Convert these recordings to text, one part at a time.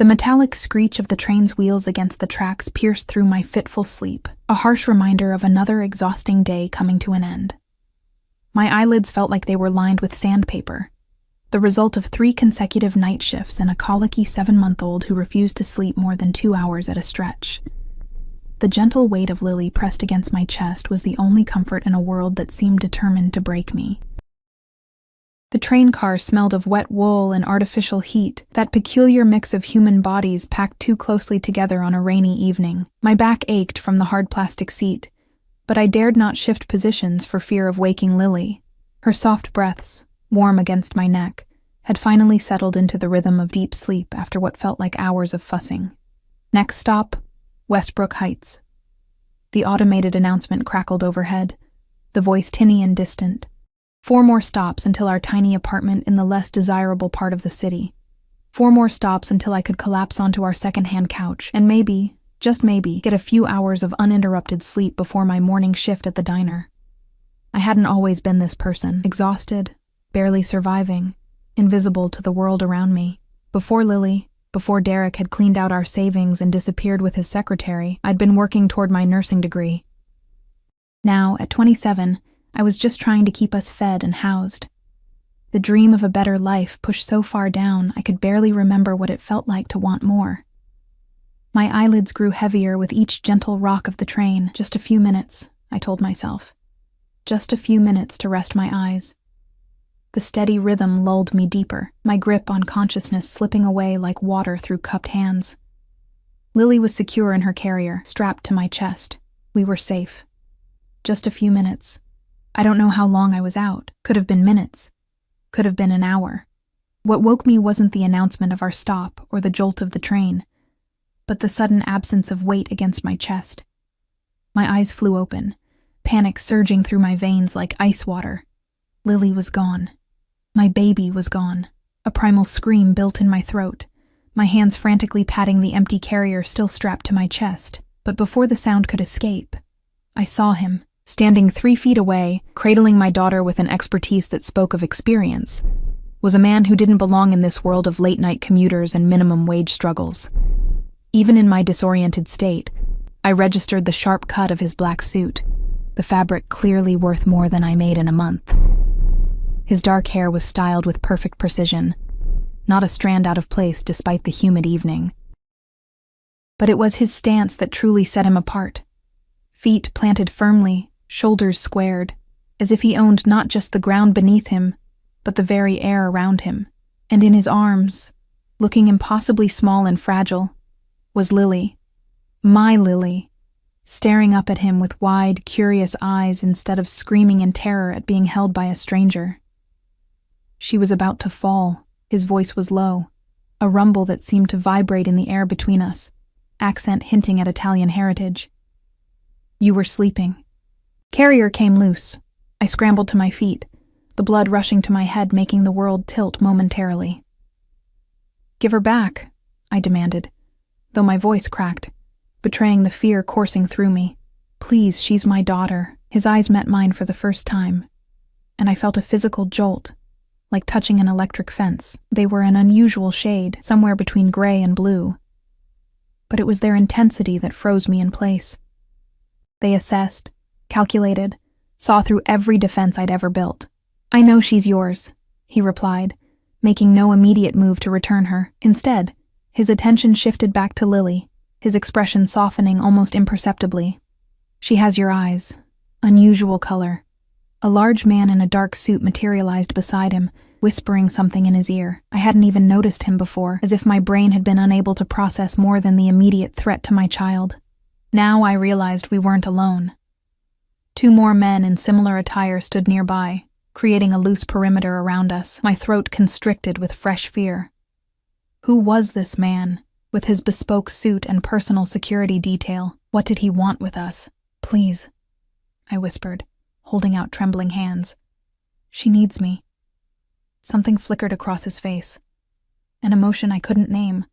The metallic screech of the train's wheels against the tracks pierced through my fitful sleep, a harsh reminder of another exhausting day coming to an end. My eyelids felt like they were lined with sandpaper, the result of 3 consecutive night shifts and a colicky 7-month-old who refused to sleep more than 2 hours at a stretch. The gentle weight of Lily pressed against my chest was the only comfort in a world that seemed determined to break me. The train car smelled of wet wool and artificial heat, that peculiar mix of human bodies packed too closely together on a rainy evening. My back ached from the hard plastic seat, but I dared not shift positions for fear of waking Lily. Her soft breaths, warm against my neck, had finally settled into the rhythm of deep sleep after what felt like hours of fussing. Next stop, Westbrook Heights. The automated announcement crackled overhead, the voice tinny and distant. 4 more stops until our tiny apartment in the less desirable part of the city. 4 more stops until I could collapse onto our second-hand couch and maybe, just maybe, get a few hours of uninterrupted sleep before my morning shift at the diner. I hadn't always been this person, exhausted, barely surviving, invisible to the world around me. Before Lily, before Derek had cleaned out our savings and disappeared with his secretary, I'd been working toward my nursing degree. Now, at 27, I was just trying to keep us fed and housed. The dream of a better life pushed so far down I could barely remember what it felt like to want more. My eyelids grew heavier with each gentle rock of the train. Just a few minutes, I told myself. Just a few minutes to rest my eyes. The steady rhythm lulled me deeper, my grip on consciousness slipping away like water through cupped hands. Lily was secure in her carrier, strapped to my chest. We were safe. Just a few minutes. I don't know how long I was out. Could have been minutes. Could have been an hour. What woke me wasn't the announcement of our stop or the jolt of the train, but the sudden absence of weight against my chest. My eyes flew open, panic surging through my veins like ice water. Lily was gone. My baby was gone. A primal scream built in my throat, my hands frantically patting the empty carrier still strapped to my chest. But before the sound could escape, I saw him. Standing 3 feet away, cradling my daughter with an expertise that spoke of experience, was a man who didn't belong in this world of late-night commuters and minimum-wage struggles. Even in my disoriented state, I registered the sharp cut of his black suit, the fabric clearly worth more than I made in a month. His dark hair was styled with perfect precision, not a strand out of place despite the humid evening. But it was his stance that truly set him apart. Feet planted firmly, shoulders squared, as if he owned not just the ground beneath him, but the very air around him. And in his arms, looking impossibly small and fragile, was Lily, my Lily, staring up at him with wide, curious eyes instead of screaming in terror at being held by a stranger. She was about to fall. His voice was low, a rumble that seemed to vibrate in the air between us, accent hinting at Italian heritage. You were sleeping. Carrier came loose. I scrambled to my feet, the blood rushing to my head making the world tilt momentarily. Give her back, I demanded, though my voice cracked, betraying the fear coursing through me. Please, she's my daughter. His eyes met mine for the first time, and I felt a physical jolt, like touching an electric fence. They were an unusual shade, somewhere between gray and blue, but it was their intensity that froze me in place. They assessed, calculated, saw through every defense I'd ever built. I know she's yours, he replied, making no immediate move to return her. Instead, his attention shifted back to Lily, his expression softening almost imperceptibly. She has your eyes. Unusual color. A large man in a dark suit materialized beside him, whispering something in his ear. I hadn't even noticed him before, as if my brain had been unable to process more than the immediate threat to my child. Now I realized we weren't alone. 2 more men in similar attire stood nearby, creating a loose perimeter around us, my throat constricted with fresh fear. Who was this man, with his bespoke suit and personal security detail? What did he want with us? Please, I whispered, holding out trembling hands. She needs me. Something flickered across his face, an emotion I couldn't name,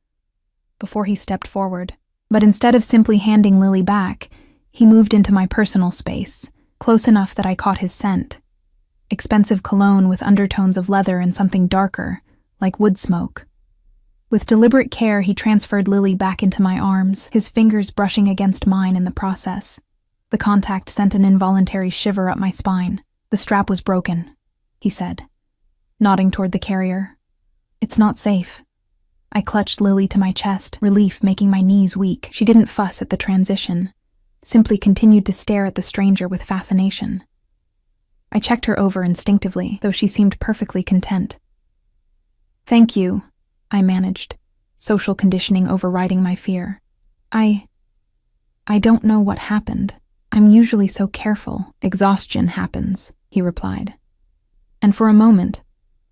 before he stepped forward. But instead of simply handing Lily back, he moved into my personal space, close enough that I caught his scent. Expensive cologne with undertones of leather and something darker, like wood smoke. With deliberate care, he transferred Lily back into my arms, his fingers brushing against mine in the process. The contact sent an involuntary shiver up my spine. "The strap was broken," he said, nodding toward the carrier. "It's not safe." I clutched Lily to my chest, relief making my knees weak. She didn't fuss at the transition, simply continued to stare at the stranger with fascination. I checked her over instinctively, though she seemed perfectly content. "Thank you," I managed, social conditioning overriding my fear. I don't know what happened. I'm usually so careful. Exhaustion happens," he replied. And for a moment,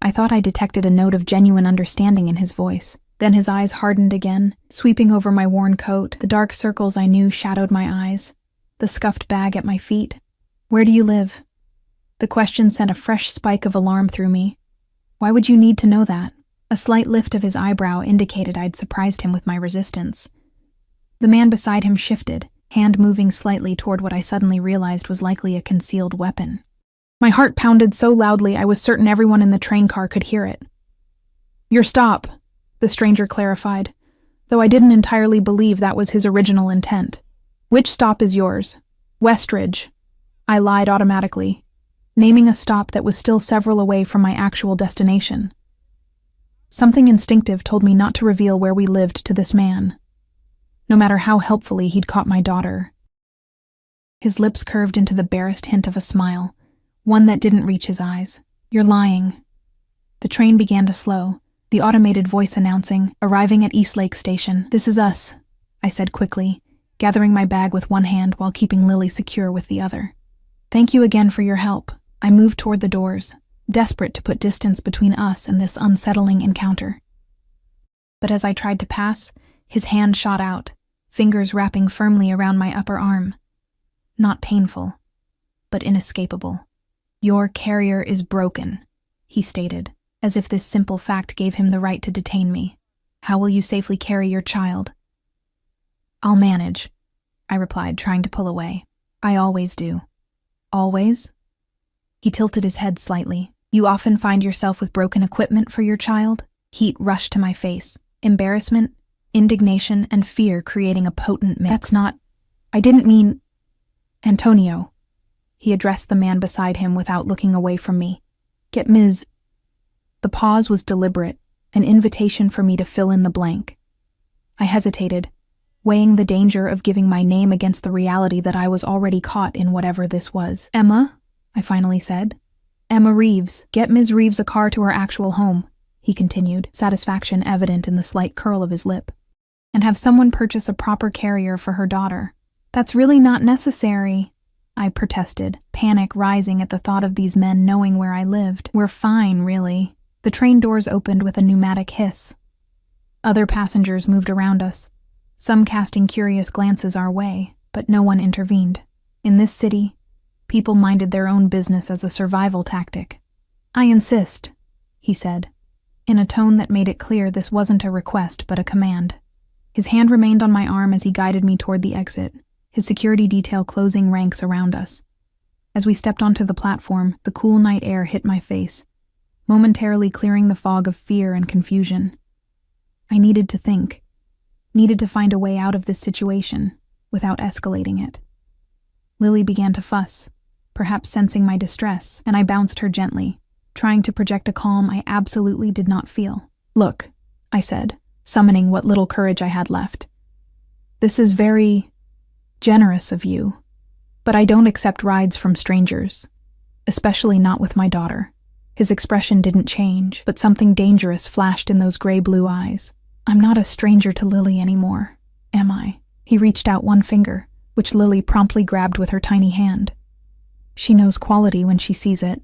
I thought I detected a note of genuine understanding in his voice. Then his eyes hardened again, sweeping over my worn coat. The dark circles I knew shadowed my eyes. The scuffed bag at my feet. "Where do you live?" The question sent a fresh spike of alarm through me. "Why would you need to know that?" A slight lift of his eyebrow indicated I'd surprised him with my resistance. The man beside him shifted, hand moving slightly toward what I suddenly realized was likely a concealed weapon. My heart pounded so loudly I was certain everyone in the train car could hear it. "Your stop," the stranger clarified, though I didn't entirely believe that was his original intent. "Which stop is yours?" "Westridge." I lied automatically, naming a stop that was still several away from my actual destination. Something instinctive told me not to reveal where we lived to this man, no matter how helpfully he'd caught my daughter. His lips curved into the barest hint of a smile, one that didn't reach his eyes. "You're lying." The train began to slow, the automated voice announcing, "Arriving at Eastlake Station. This is us," I said quickly, gathering my bag with one hand while keeping Lily secure with the other. "Thank you again for your help." I moved toward the doors, desperate to put distance between us and this unsettling encounter. But as I tried to pass, his hand shot out, fingers wrapping firmly around my upper arm. Not painful, but inescapable. "Your carrier is broken," he stated, as if this simple fact gave him the right to detain me. "How will you safely carry your child?" "I'll manage," I replied, trying to pull away. "I always do." "Always?" He tilted his head slightly. "You often find yourself with broken equipment for your child?" Heat rushed to my face, embarrassment, indignation, and fear creating a potent mix. "That's not... I didn't mean... Antonio." He addressed the man beside him without looking away from me. "Get Ms." The pause was deliberate, an invitation for me to fill in the blank. I hesitated, weighing the danger of giving my name against the reality that I was already caught in whatever this was. "Emma," I finally said. "Emma Reeves. Get Ms. Reeves a car to her actual home," he continued, satisfaction evident in the slight curl of his lip. "And have someone purchase a proper carrier for her daughter." "That's really not necessary," I protested, panic rising at the thought of these men knowing where I lived. "We're fine, really." The train doors opened with a pneumatic hiss. Other passengers moved around us, some casting curious glances our way, but no one intervened. In this city, people minded their own business as a survival tactic. "I insist," he said, in a tone that made it clear this wasn't a request but a command. His hand remained on my arm as he guided me toward the exit, his security detail closing ranks around us. As we stepped onto the platform, the cool night air hit my face, momentarily clearing the fog of fear and confusion. I needed to think, needed to find a way out of this situation without escalating it. Lily began to fuss, perhaps sensing my distress, and I bounced her gently, trying to project a calm I absolutely did not feel. "Look," I said, summoning what little courage I had left. "This is very generous of you, but I don't accept rides from strangers, especially not with my daughter." His expression didn't change, but something dangerous flashed in those gray-blue eyes. "I'm not a stranger to Lily anymore, am I?" He reached out one finger, which Lily promptly grabbed with her tiny hand. "She knows quality when she sees it."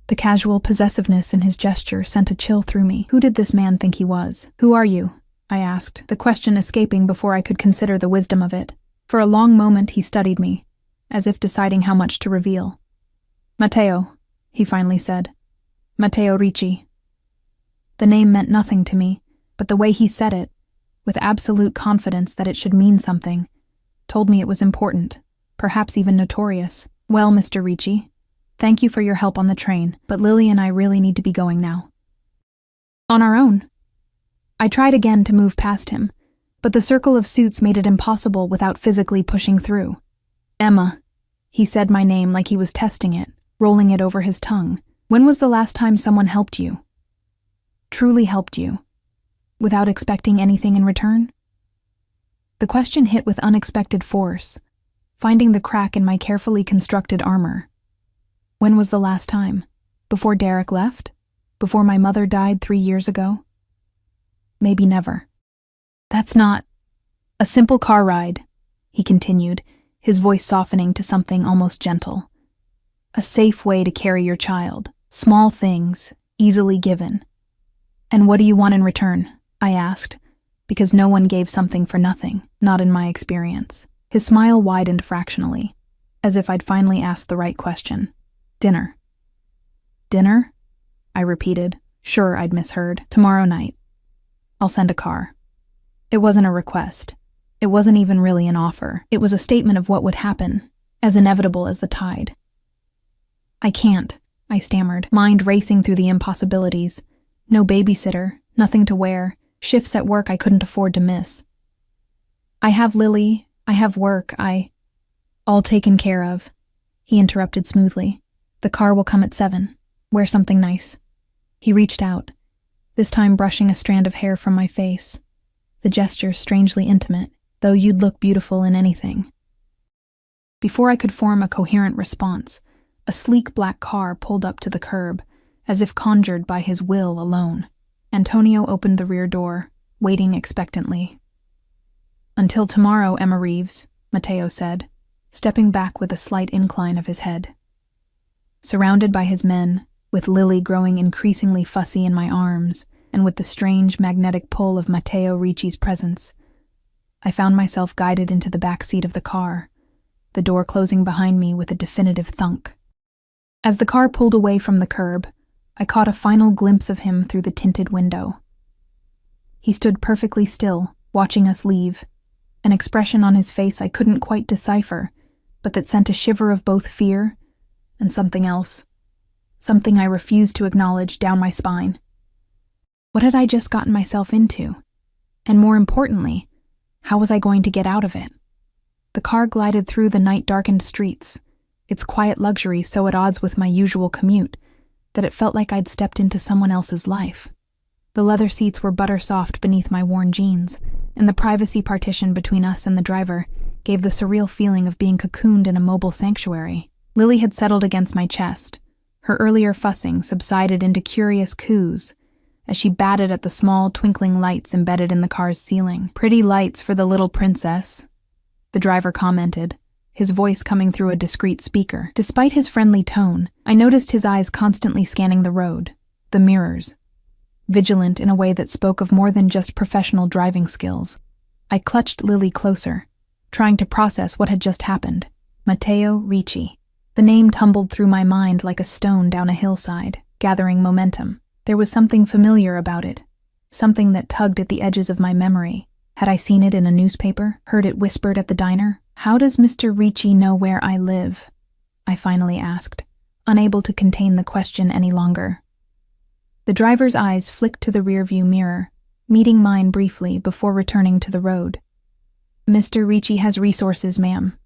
The casual possessiveness in his gesture sent a chill through me. Who did this man think he was? "Who are you?" I asked, the question escaping before I could consider the wisdom of it. For a long moment he studied me, as if deciding how much to reveal. "Matteo," he finally said. "Matteo Ricci." The name meant nothing to me, but the way he said it, with absolute confidence that it should mean something, told me it was important, perhaps even notorious. "Well, Mr. Ricci, thank you for your help on the train, but Lily and I really need to be going now." "On our own?" I tried again to move past him, but the circle of suits made it impossible without physically pushing through. Emma. He said my name like he was testing it, rolling it over his tongue. When was the last time someone helped you? Truly helped you? Without expecting anything in return? The question hit with unexpected force, finding the crack in my carefully constructed armor. When was the last time? Before Derek left? Before my mother died 3 years ago? Maybe never. That's not a simple car ride, he continued, his voice softening to something almost gentle. A safe way to carry your child. Small things, easily given. And what do you want in return? I asked, because no one gave something for nothing, not in my experience. His smile widened fractionally, as if I'd finally asked the right question. Dinner. Dinner? I repeated, sure I'd misheard. Tomorrow night. I'll send a car. It wasn't a request. It wasn't even really an offer. It was a statement of what would happen, as inevitable as the tide. I can't, I stammered, mind racing through the impossibilities. No babysitter, nothing to wear, shifts at work I couldn't afford to miss. I have Lily, I have work, all taken care of. He interrupted smoothly. The car will come at 7. Wear something nice. He reached out, this time brushing a strand of hair from my face. The gesture strangely intimate, though you'd look beautiful in anything. Before I could form a coherent response, a sleek black car pulled up to the curb, as if conjured by his will alone. Antonio opened the rear door, waiting expectantly. Until tomorrow, Emma Reeves, Mateo said, stepping back with a slight incline of his head. Surrounded by his men, with Lily growing increasingly fussy in my arms, and with the strange magnetic pull of Matteo Ricci's presence, I found myself guided into the back seat of the car, the door closing behind me with a definitive thunk. As the car pulled away from the curb, I caught a final glimpse of him through the tinted window. He stood perfectly still, watching us leave, an expression on his face I couldn't quite decipher, but that sent a shiver of both fear and something else, something I refused to acknowledge, down my spine. What had I just gotten myself into? And more importantly, how was I going to get out of it? The car glided through the night-darkened streets, its quiet luxury so at odds with my usual commute that it felt like I'd stepped into someone else's life. The leather seats were butter-soft beneath my worn jeans, and the privacy partition between us and the driver gave the surreal feeling of being cocooned in a mobile sanctuary. Lily had settled against my chest. Her earlier fussing subsided into curious coos as she batted at the small, twinkling lights embedded in the car's ceiling. Pretty lights for the little princess, the driver commented, his voice coming through a discreet speaker. Despite his friendly tone, I noticed his eyes constantly scanning the road, the mirrors, vigilant in a way that spoke of more than just professional driving skills. I clutched Lily closer, trying to process what had just happened. Matteo Ricci. The name tumbled through my mind like a stone down a hillside, gathering momentum. There was something familiar about it, something that tugged at the edges of my memory. Had I seen it in a newspaper, heard it whispered at the diner? How does Mr. Ricci know where I live? I finally asked, unable to contain the question any longer. The driver's eyes flicked to the rearview mirror, meeting mine briefly before returning to the road. Mr. Ricci has resources, ma'am.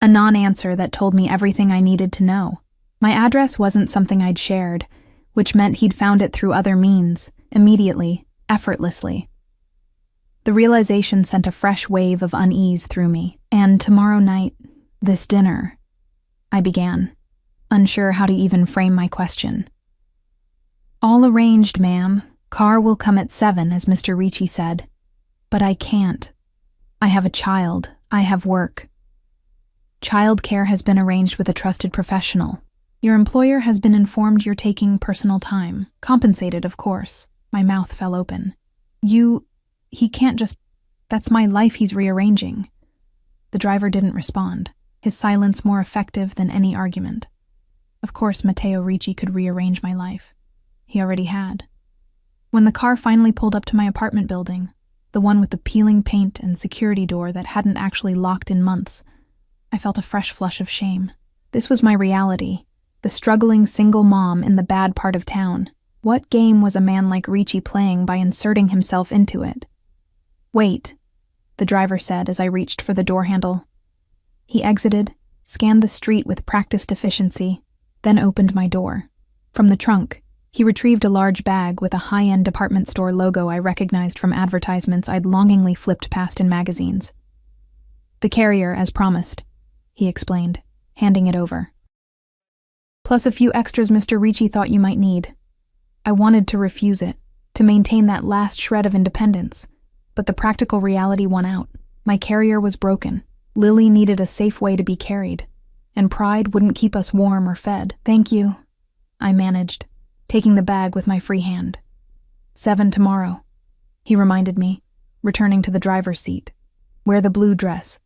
A non-answer that told me everything I needed to know. My address wasn't something I'd shared, which meant he'd found it through other means, immediately, effortlessly. The realization sent a fresh wave of unease through me. And tomorrow night, this dinner, I began, unsure how to even frame my question. All arranged, ma'am. Car will come at 7, as Mr. Ricci said. But I can't. I have a child. I have work. Childcare has been arranged with a trusted professional. Your employer has been informed you're taking personal time. Compensated, of course. My mouth fell open. He can't just... That's my life he's rearranging. The driver didn't respond, his silence more effective than any argument. Of course, Matteo Ricci could rearrange my life. He already had. When the car finally pulled up to my apartment building, the one with the peeling paint and security door that hadn't actually locked in months, I felt a fresh flush of shame. This was my reality, the struggling single mom in the bad part of town, What game was a man like Ricci playing by inserting himself into it? "Wait," the driver said as I reached for the door handle. He exited, scanned the street with practiced efficiency, then opened my door. From the trunk, he retrieved a large bag with a high-end department store logo I recognized from advertisements I'd longingly flipped past in magazines. "The carrier, as promised," he explained, handing it over. "Plus a few extras Mr. Ricci thought you might need." I wanted to refuse it, to maintain that last shred of independence, but the practical reality won out. My carrier was broken. Lily needed a safe way to be carried, and pride wouldn't keep us warm or fed. "Thank you," I managed, taking the bag with my free hand. 7 tomorrow, he reminded me, returning to the driver's seat. "Wear the blue dress."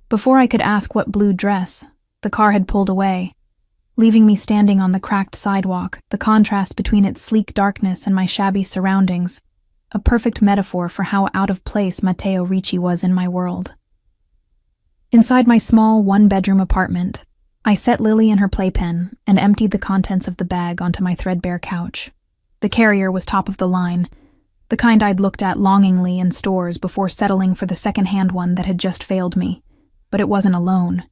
Before I could ask what blue dress, the car had pulled away, leaving me standing on the cracked sidewalk, the contrast between its sleek darkness and my shabby surroundings, a perfect metaphor for how out of place Matteo Ricci was in my world. Inside my small one-bedroom apartment, I set Lily in her playpen and emptied the contents of the bag onto my threadbare couch. The carrier was top of the line, the kind I'd looked at longingly in stores before settling for the second-hand one that had just failed me. But it wasn't alone.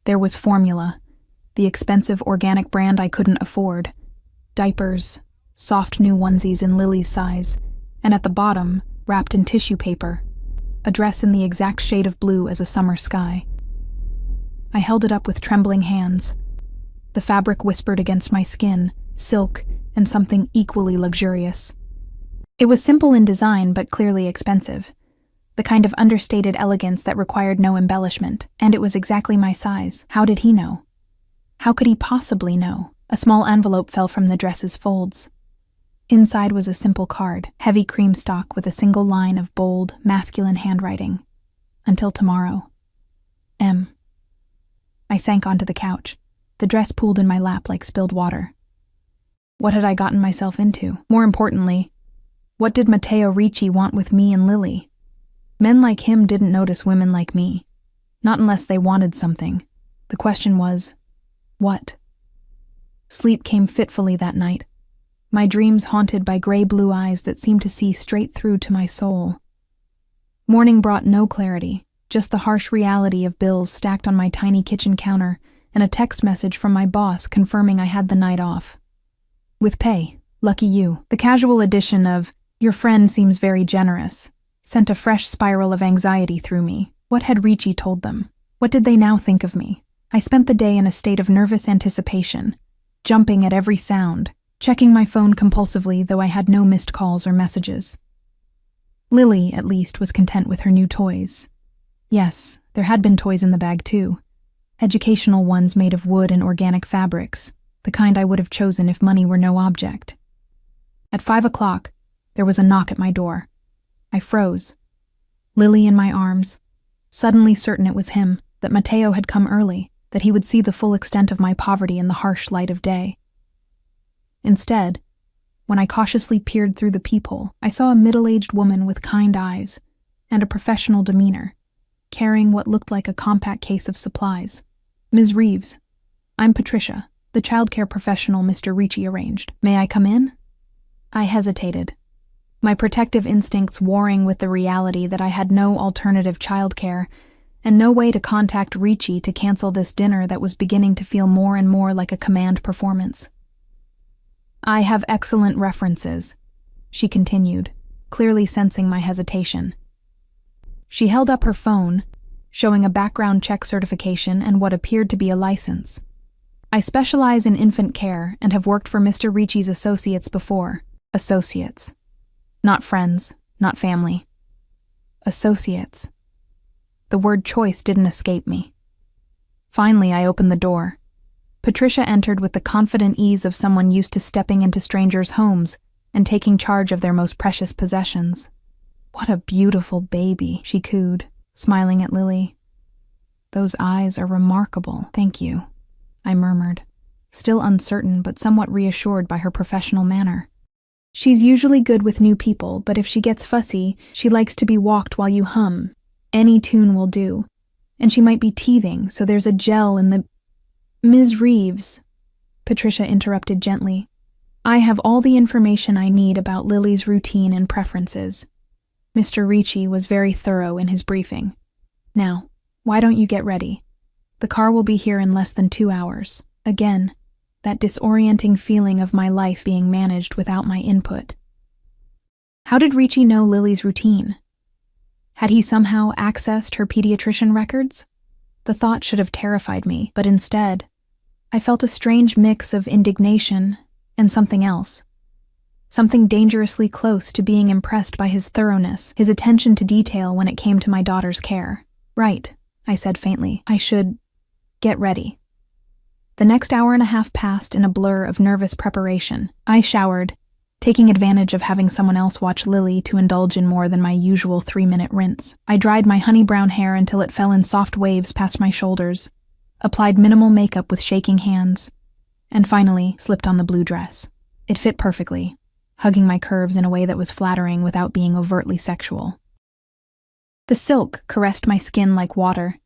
There was formula, the expensive organic brand I couldn't afford, diapers, soft new onesies in Lily's size, and at the bottom, wrapped in tissue paper, a dress in the exact shade of blue as a summer sky. I held it up with trembling hands. The fabric whispered against my skin, silk, and something equally luxurious. It was simple in design but clearly expensive, the kind of understated elegance that required no embellishment, and it was exactly my size. How did he know? How could he possibly know? A small envelope fell from the dress's folds. Inside was a simple card, heavy cream stock with a single line of bold, masculine handwriting. "Until tomorrow. M." I sank onto the couch. The dress pooled in my lap like spilled water. What had I gotten myself into? More importantly, what did Matteo Ricci want with me and Lily? Men like him didn't notice women like me. Not unless they wanted something. The question was, what? Sleep came fitfully that night, my dreams haunted by gray-blue eyes that seemed to see straight through to my soul. Morning brought no clarity, just the harsh reality of bills stacked on my tiny kitchen counter and a text message from my boss confirming I had the night off. With pay, lucky you. The casual addition of, "Your friend seems very generous," sent a fresh spiral of anxiety through me. What had Ricci told them? What did they now think of me? I spent the day in a state of nervous anticipation, jumping at every sound, checking my phone compulsively though I had no missed calls or messages. Lily, at least, was content with her new toys. Yes, there had been toys in the bag too. Educational ones made of wood and organic fabrics, the kind I would have chosen if money were no object. At 5 o'clock, there was a knock at my door. I froze. Lily in my arms, suddenly certain it was him, that Matteo had come early, that he would see the full extent of my poverty in the harsh light of day. Instead, when I cautiously peered through the peephole, I saw a middle-aged woman with kind eyes and a professional demeanor, carrying what looked like a compact case of supplies. "Ms. Reeves, I'm Patricia, the childcare professional Mr. Ricci arranged. May I come in?" I hesitated, my protective instincts warring with the reality that I had no alternative childcare and no way to contact Ricci to cancel this dinner that was beginning to feel more and more like a command performance. "I have excellent references," she continued, clearly sensing my hesitation. She held up her phone, showing a background check certification and what appeared to be a license. "I specialize in infant care and have worked for Mr. Ricci's associates before." Associates. Not friends, not family. Associates. The word choice didn't escape me. Finally, I opened the door. Patricia entered with the confident ease of someone used to stepping into strangers' homes and taking charge of their most precious possessions. "What a beautiful baby," she cooed, smiling at Lily. "Those eyes are remarkable, thank you," I murmured, still uncertain but somewhat reassured by her professional manner. "She's usually good with new people, but if she gets fussy, she likes to be walked while you hum. Any tune will do. And she might be teething, so there's a gel in the—" "Ms. Reeves," Patricia interrupted gently. I have all the information I need about Lily's routine and preferences. Mr. Ricci was very thorough in his briefing. Now, why don't you get ready? The car will be here in less than 2 hours. Again, that disorienting feeling of my life being managed without my input. How did Ricci know Lily's routine? Had he somehow accessed her pediatrician records? The thought should have terrified me, but instead, I felt a strange mix of indignation and something else. Something dangerously close to being impressed by his thoroughness, his attention to detail when it came to my daughter's care. Right, I said faintly. I should get ready. The next hour and a half passed in a blur of nervous preparation. I showered, taking advantage of having someone else watch Lily to indulge in more than my usual 3-minute rinse. I dried my honey-brown hair until it fell in soft waves past my shoulders, applied minimal makeup with shaking hands, and finally slipped on the blue dress. It fit perfectly, hugging my curves in a way that was flattering without being overtly sexual. The silk caressed my skin like water,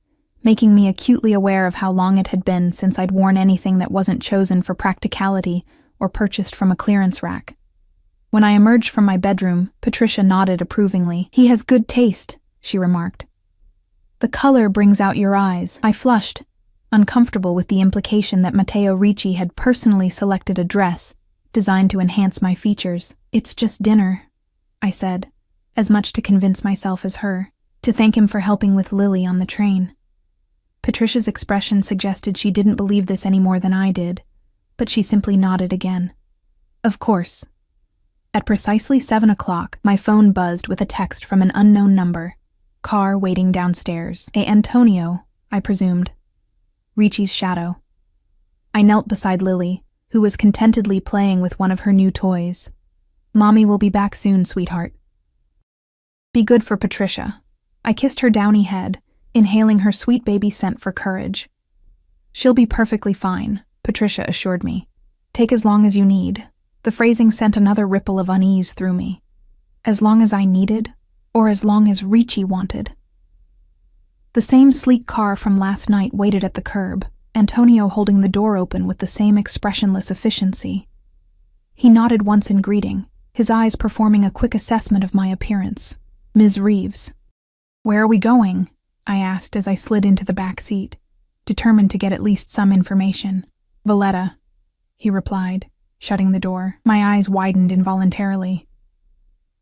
making me acutely aware of how long it had been since I'd worn anything that wasn't chosen for practicality or purchased from a clearance rack. When I emerged from my bedroom, Patricia nodded approvingly. "He has good taste," she remarked. "The color brings out your eyes." I flushed, uncomfortable with the implication that Matteo Ricci had personally selected a dress designed to enhance my features. "It's just dinner," I said, as much to convince myself as her, to thank him for helping with Lily on the train. Patricia's expression suggested she didn't believe this any more than I did, but she simply nodded again. Of course. At precisely 7 o'clock, my phone buzzed with a text from an unknown number. Car waiting downstairs. Antonio, I presumed. Ricci's shadow. I knelt beside Lily, who was contentedly playing with one of her new toys. "Mommy will be back soon, sweetheart." Be good for Patricia. I kissed her downy head, inhaling her sweet baby scent for courage. "She'll be perfectly fine," Patricia assured me. "Take as long as you need." The phrasing sent another ripple of unease through me. As long as I needed, or as long as Ricci wanted. The same sleek car from last night waited at the curb, Antonio holding the door open with the same expressionless efficiency. He nodded once in greeting, his eyes performing a quick assessment of my appearance. "Ms. Reeves." "Where are we going?" I asked as I slid into the back seat, determined to get at least some information. "Valletta," he replied, shutting the door. My eyes widened involuntarily.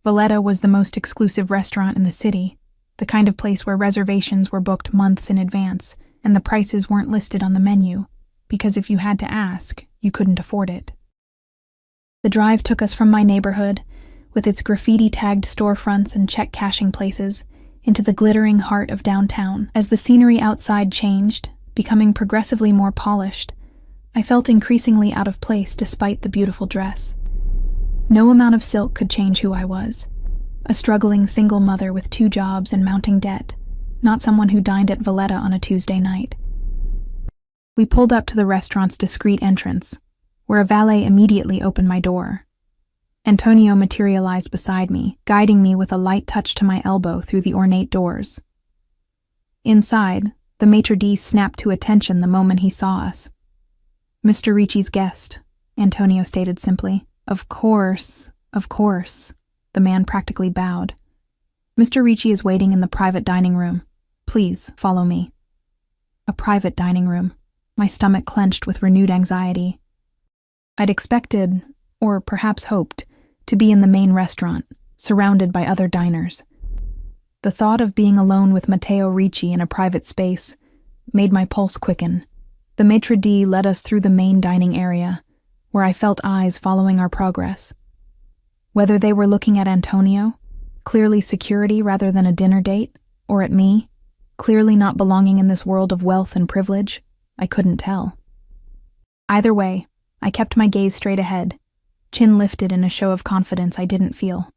Valletta was the most exclusive restaurant in the city, the kind of place where reservations were booked months in advance and the prices weren't listed on the menu, because if you had to ask, you couldn't afford it. The drive took us from my neighborhood, with its graffiti-tagged storefronts and check-cashing places, into the glittering heart of downtown. As the scenery outside changed, becoming progressively more polished, I felt increasingly out of place despite the beautiful dress. No amount of silk could change who I was. A struggling single mother with 2 jobs and mounting debt, not someone who dined at Valletta on a Tuesday night. We pulled up to the restaurant's discreet entrance, where a valet immediately opened my door. Antonio materialized beside me, guiding me with a light touch to my elbow through the ornate doors. Inside, the maitre d' snapped to attention the moment he saw us. "Mr. Ricci's guest," Antonio stated simply. Of course," the man practically bowed. "Mr. Ricci is waiting in the private dining room. Please, follow me." A private dining room. My stomach clenched with renewed anxiety. I'd expected, or perhaps hoped, to be in the main restaurant, surrounded by other diners. The thought of being alone with Matteo Ricci in a private space made my pulse quicken. The maitre d' led us through the main dining area, where I felt eyes following our progress. Whether they were looking at Antonio, clearly security rather than a dinner date, or at me, clearly not belonging in this world of wealth and privilege, I couldn't tell. Either way, I kept my gaze straight ahead, chin lifted in a show of confidence I didn't feel.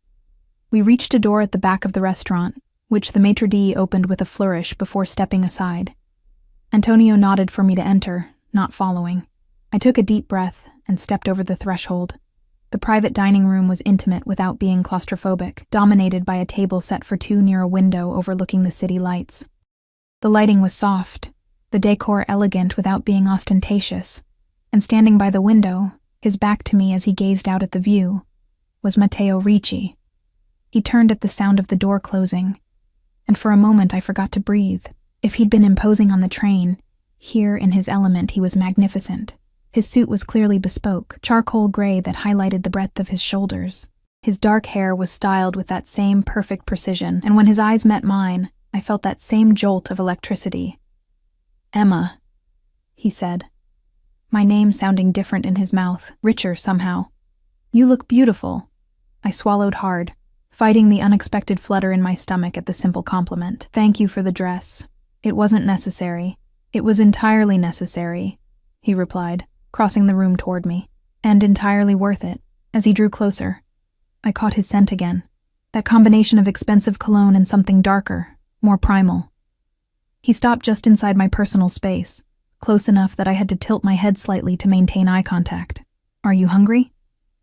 We reached a door at the back of the restaurant, which the maitre d' opened with a flourish before stepping aside. Antonio nodded for me to enter, not following. I took a deep breath and stepped over the threshold. The private dining room was intimate without being claustrophobic, dominated by a table set for 2 near a window overlooking the city lights. The lighting was soft, the decor elegant without being ostentatious, and standing by the window, His back to me as he gazed out at the view was Matteo Ricci. He turned at the sound of the door closing, and for a moment I forgot to breathe. If he'd been imposing on the train, here in his element he was magnificent. His suit was clearly bespoke, charcoal gray that highlighted the breadth of his shoulders. His dark hair was styled with that same perfect precision, and when his eyes met mine, I felt that same jolt of electricity. "Emma," he said, my name sounding different in his mouth, richer somehow. "You look beautiful." I swallowed hard, fighting the unexpected flutter in my stomach at the simple compliment. "Thank you for the dress. It wasn't necessary." "It was entirely necessary," he replied, crossing the room toward me. "And entirely worth it." As he drew closer, I caught his scent again. That combination of expensive cologne and something darker, more primal. He stopped just inside my personal space, close enough that I had to tilt my head slightly to maintain eye contact. "Are you hungry?"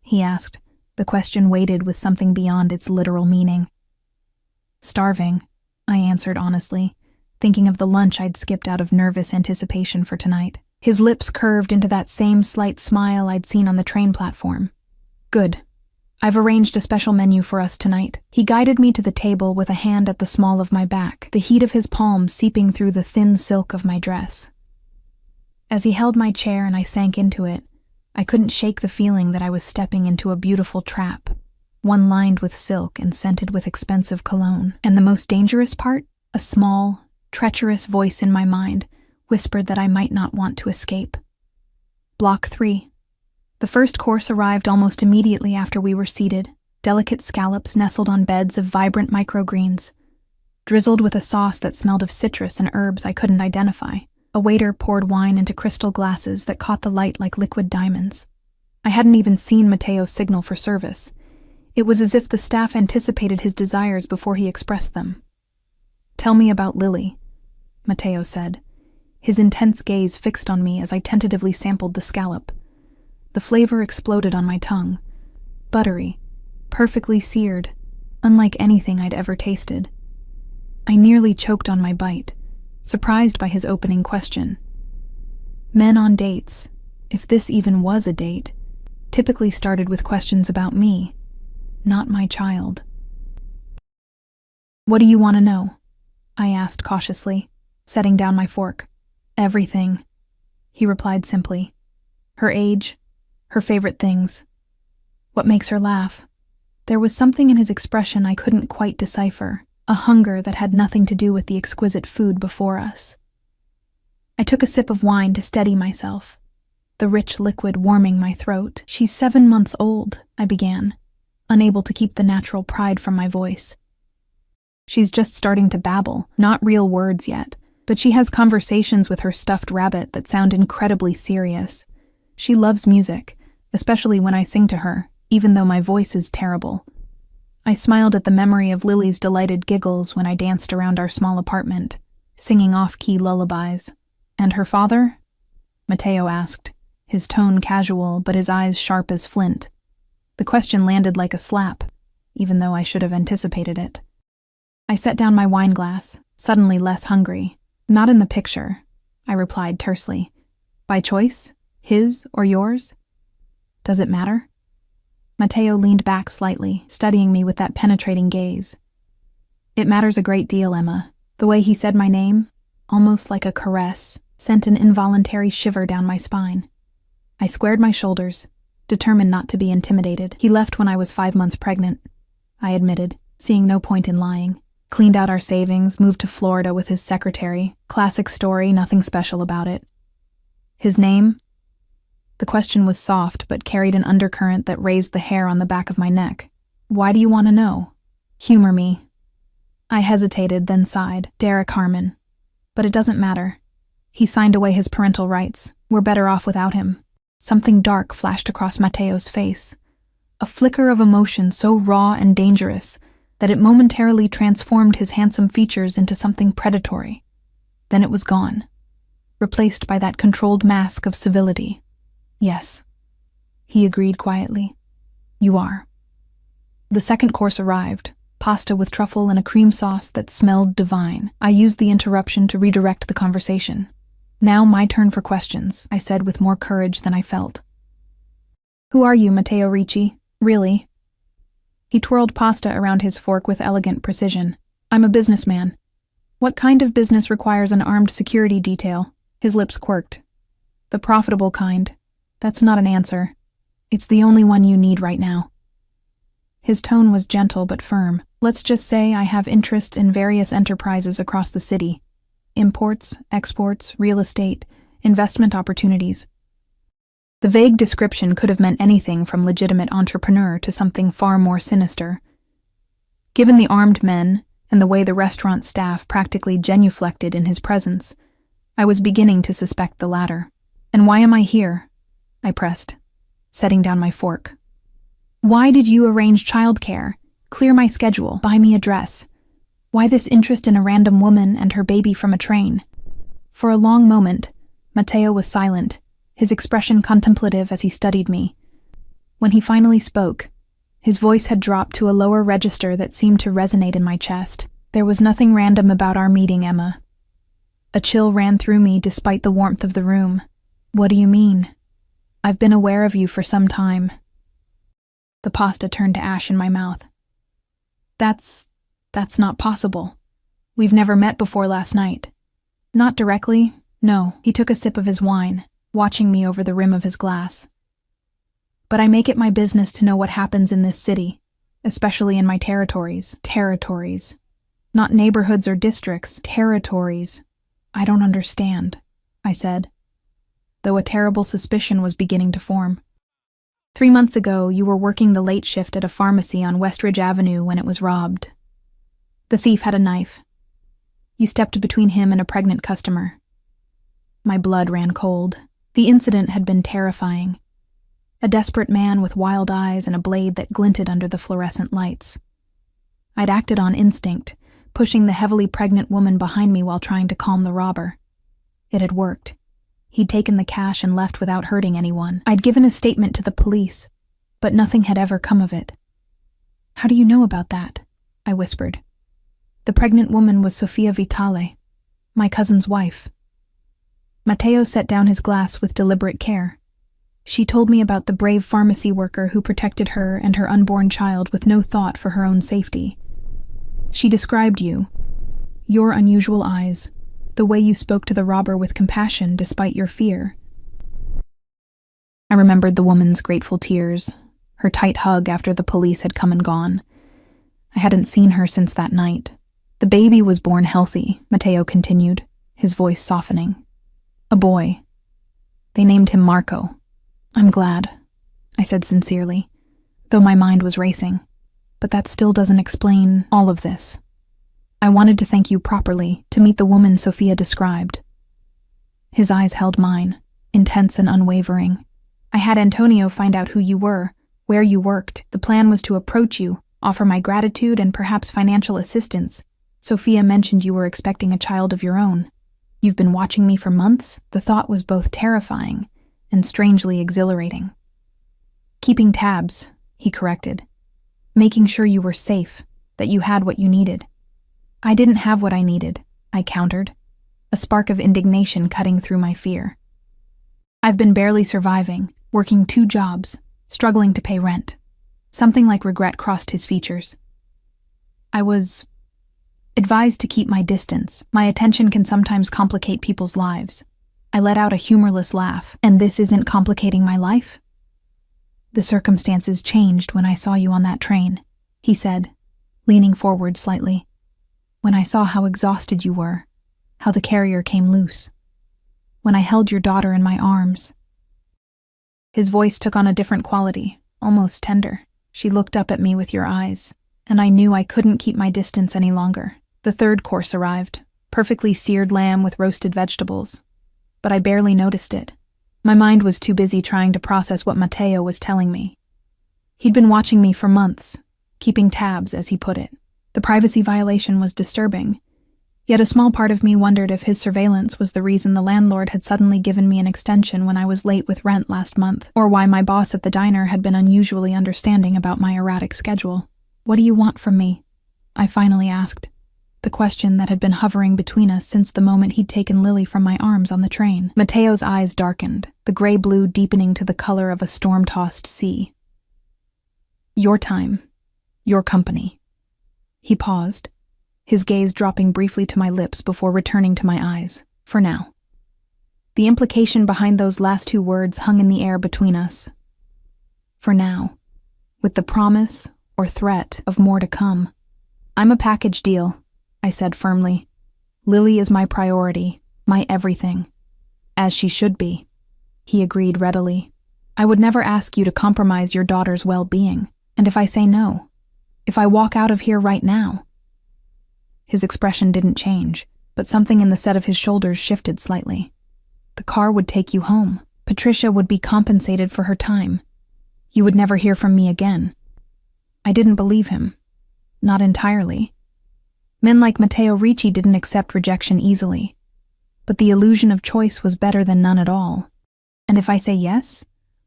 he asked, the question weighted with something beyond its literal meaning. "Starving," I answered honestly, thinking of the lunch I'd skipped out of nervous anticipation for tonight. His lips curved into that same slight smile I'd seen on the train platform. "Good. I've arranged a special menu for us tonight." He guided me to the table with a hand at the small of my back, the heat of his palm seeping through the thin silk of my dress. As he held my chair and I sank into it, I couldn't shake the feeling that I was stepping into a beautiful trap, one lined with silk and scented with expensive cologne. And the most dangerous part? A small, treacherous voice in my mind whispered that I might not want to escape. Block 3. The first course arrived almost immediately after we were seated, delicate scallops nestled on beds of vibrant microgreens, drizzled with a sauce that smelled of citrus and herbs I couldn't identify. A waiter poured wine into crystal glasses that caught the light like liquid diamonds. I hadn't even seen Matteo signal for service. It was as if the staff anticipated his desires before he expressed them. "Tell me about Lily," Matteo said, his intense gaze fixed on me as I tentatively sampled the scallop. The flavor exploded on my tongue. Buttery, perfectly seared, unlike anything I'd ever tasted. I nearly choked on my bite, surprised by his opening question. Men on dates, if this even was a date, typically started with questions about me, not my child. "What do you want to know?" I asked cautiously, setting down my fork. "Everything," he replied simply. "Her age, her favorite things. What makes her laugh?" There was something in his expression I couldn't quite decipher, a hunger that had nothing to do with the exquisite food before us. I took a sip of wine to steady myself, the rich liquid warming my throat. "She's 7 months old," I began, unable to keep the natural pride from my voice. "She's just starting to babble, not real words yet, but she has conversations with her stuffed rabbit that sound incredibly serious. She loves music, especially when I sing to her, even though my voice is terrible." I smiled at the memory of Lily's delighted giggles when I danced around our small apartment, singing off-key lullabies. "And her father?" Matteo asked, his tone casual but his eyes sharp as flint. The question landed like a slap, even though I should have anticipated it. I set down my wine glass, suddenly less hungry. "Not in the picture," I replied tersely. "By choice? His or yours? Does it matter?" Matteo leaned back slightly, studying me with that penetrating gaze. "It matters a great deal, Emma." The way he said my name, almost like a caress, sent an involuntary shiver down my spine. I squared my shoulders, determined not to be intimidated. "He left when I was 5 months pregnant," I admitted, seeing no point in lying. "Cleaned out our savings, moved to Florida with his secretary. Classic story, nothing special about it." "His name?" The question was soft but carried an undercurrent that raised the hair on the back of my neck. "Why do you want to know?" "Humor me." I hesitated, then sighed. "Derek Harmon. But it doesn't matter. He signed away his parental rights. We're better off without him." Something dark flashed across Matteo's face. A flicker of emotion so raw and dangerous that it momentarily transformed his handsome features into something predatory. Then it was gone, replaced by that controlled mask of civility. "Yes," he agreed quietly. "You are." The second course arrived, pasta with truffle and a cream sauce that smelled divine. I used the interruption to redirect the conversation. "Now my turn for questions," I said with more courage than I felt. Who are you, Matteo Ricci? Really? He twirled pasta around his fork with elegant precision. I'm a businessman. What kind of business requires an armed security detail? His lips quirked. The profitable kind. That's not an answer. It's the only one you need right now. His tone was gentle but firm. Let's just say I have interests in various enterprises across the city. Imports, exports, real estate, investment opportunities. The vague description could have meant anything from legitimate entrepreneur to something far more sinister. Given the armed men and the way the restaurant staff practically genuflected in his presence, I was beginning to suspect the latter. And why am I here? I pressed, setting down my fork. Why did you arrange childcare, clear my schedule, buy me a dress? Why this interest in a random woman and her baby from a train? For a long moment, Matteo was silent, his expression contemplative as he studied me. When he finally spoke, his voice had dropped to a lower register that seemed to resonate in my chest. There was nothing random about our meeting, Emma. A chill ran through me despite the warmth of the room. What do you mean? I've been aware of you for some time. The pasta turned to ash in my mouth. That's not possible. We've never met before last night. Not directly, no. He took a sip of his wine, watching me over the rim of his glass. But I make it my business to know what happens in this city, especially in my territories. Territories. Not neighborhoods or districts, territories. I don't understand, I said, though a terrible suspicion was beginning to form. 3 months ago, you were working the late shift at a pharmacy on Westridge Avenue when it was robbed. The thief had a knife. You stepped between him and a pregnant customer. My blood ran cold. The incident had been terrifying. A desperate man with wild eyes and a blade that glinted under the fluorescent lights. I'd acted on instinct, pushing the heavily pregnant woman behind me while trying to calm the robber. It had worked. He'd taken the cash and left without hurting anyone. I'd given a statement to the police, but nothing had ever come of it. How do you know about that? I whispered. The pregnant woman was Sofia Vitale, my cousin's wife. Matteo set down his glass with deliberate care. She told me about the brave pharmacy worker who protected her and her unborn child with no thought for her own safety. She described you, your unusual eyes, the way you spoke to the robber with compassion despite your fear. I remembered the woman's grateful tears, her tight hug after the police had come and gone. I hadn't seen her since that night. The baby was born healthy, Matteo continued, his voice softening. A boy. They named him Marco. I'm glad, I said sincerely, though my mind was racing. But that still doesn't explain all of this. I wanted to thank you properly, to meet the woman Sofia described. His eyes held mine, intense and unwavering. I had Antonio find out who you were, where you worked. The plan was to approach you, offer my gratitude and perhaps financial assistance. Sofia mentioned you were expecting a child of your own. You've been watching me for months? The thought was both terrifying and strangely exhilarating. Keeping tabs, he corrected. Making sure you were safe, that you had what you needed. I didn't have what I needed, I countered, a spark of indignation cutting through my fear. I've been barely surviving, working 2 jobs, struggling to pay rent. Something like regret crossed his features. I was advised to keep my distance. My attention can sometimes complicate people's lives. I let out a humorless laugh. And this isn't complicating my life? The circumstances changed when I saw you on that train, he said, leaning forward slightly. When I saw how exhausted you were, how the carrier came loose. When I held your daughter in my arms. His voice took on a different quality, almost tender. She looked up at me with your eyes, and I knew I couldn't keep my distance any longer. The 3rd course arrived, perfectly seared lamb with roasted vegetables. But I barely noticed it. My mind was too busy trying to process what Matteo was telling me. He'd been watching me for months, keeping tabs, as he put it. The privacy violation was disturbing, yet a small part of me wondered if his surveillance was the reason the landlord had suddenly given me an extension when I was late with rent last month, or why my boss at the diner had been unusually understanding about my erratic schedule. What do you want from me? I finally asked. the question that had been hovering between us since the moment he'd taken Lily from my arms on the train. Mateo's eyes darkened, the gray-blue deepening to the color of a storm-tossed sea. Your time. Your company. He paused, his gaze dropping briefly to my lips before returning to my eyes, for now. The implication behind those last two words hung in the air between us. For now, with the promise or threat of more to come. I'm a package deal, I said firmly. Lily is my priority, my everything. As she should be. He agreed readily. I would never ask you to compromise your daughter's well-being, and if I say no, if I walk out of here right now. His expression didn't change, but something in the set of his shoulders shifted slightly. The car would take you home. Patricia would be compensated for her time. You would never hear from me again. I didn't believe him. Not entirely. Men like Matteo Ricci didn't accept rejection easily. But the illusion of choice was better than none at all. And if I say yes?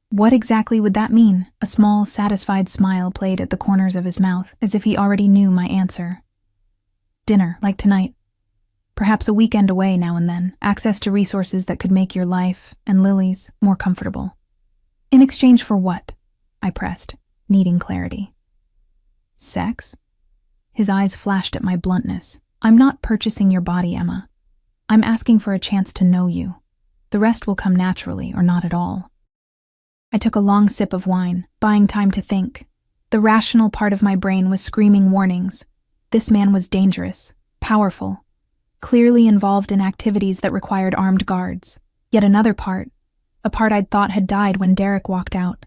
What exactly would that mean? A small, satisfied smile played at the corners of his mouth, as if he already knew my answer. Dinner, like tonight. Perhaps a weekend away now and then. Access to resources that could make your life, and Lily's, more comfortable. In exchange for what? I pressed, needing clarity. Sex? His eyes flashed at my bluntness. I'm not purchasing your body, Emma. I'm asking for a chance to know you. The rest will come naturally, or not at all. I took a long sip of wine, buying time to think. The rational part of my brain was screaming warnings. This man was dangerous, powerful, clearly involved in activities that required armed guards. Yet another part, a part I'd thought had died when Derek walked out,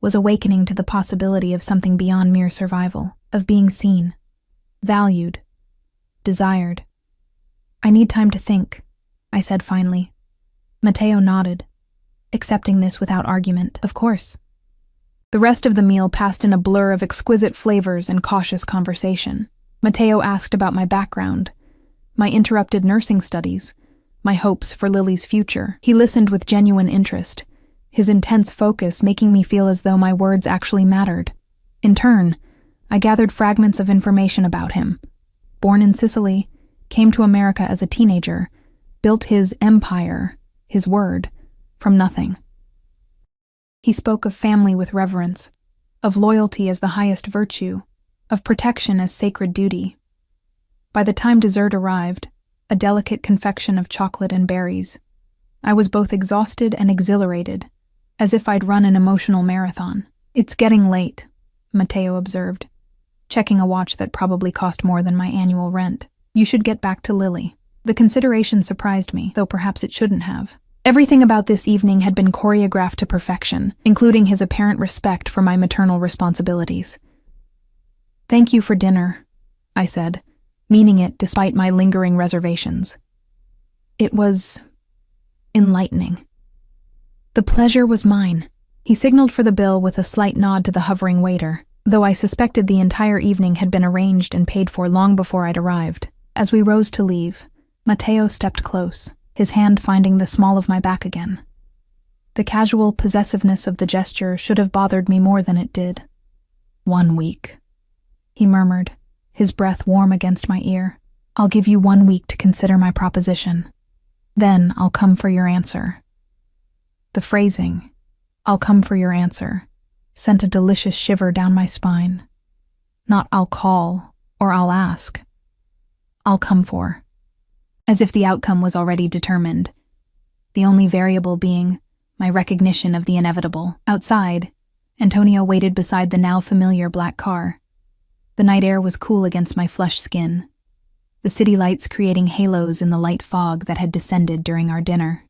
was awakening to the possibility of something beyond mere survival, of being seen, valued, desired. I need time to think, I said finally. Matteo nodded, accepting this without argument. Of course. The rest of the meal passed in a blur of exquisite flavors and cautious conversation. Matteo asked about my background, my interrupted nursing studies, my hopes for Lily's future. He listened with genuine interest, his intense focus making me feel as though my words actually mattered. In turn, I gathered fragments of information about him. Born in Sicily, came to America as a teenager, built his empire, his word, from nothing. He spoke of family with reverence, of loyalty as the highest virtue, of protection as sacred duty. By the time dessert arrived, a delicate confection of chocolate and berries, I was both exhausted and exhilarated, as if I'd run an emotional marathon. It's getting late, Matteo observed, checking a watch that probably cost more than my annual rent. You should get back to Lily. The consideration surprised me, though perhaps it shouldn't have. Everything about this evening had been choreographed to perfection, including his apparent respect for my maternal responsibilities. Thank you for dinner, I said, meaning it despite my lingering reservations. It was enlightening. The pleasure was mine. He signaled for the bill with a slight nod to the hovering waiter, though I suspected the entire evening had been arranged and paid for long before I'd arrived. As we rose to leave, Matteo stepped close, his hand finding the small of my back again. The casual possessiveness of the gesture should have bothered me more than it did. 1 week, he murmured, his breath warm against my ear. I'll give you 1 week to consider my proposition. Then I'll come for your answer. The phrasing, I'll come for your answer, sent a delicious shiver down my spine. Not I'll call or I'll ask. I'll come for. As if the outcome was already determined, the only variable being my recognition of the inevitable. Outside, Antonio waited beside the now familiar black car. The night air was cool against my flushed skin, the city lights creating halos in the light fog that had descended during our dinner.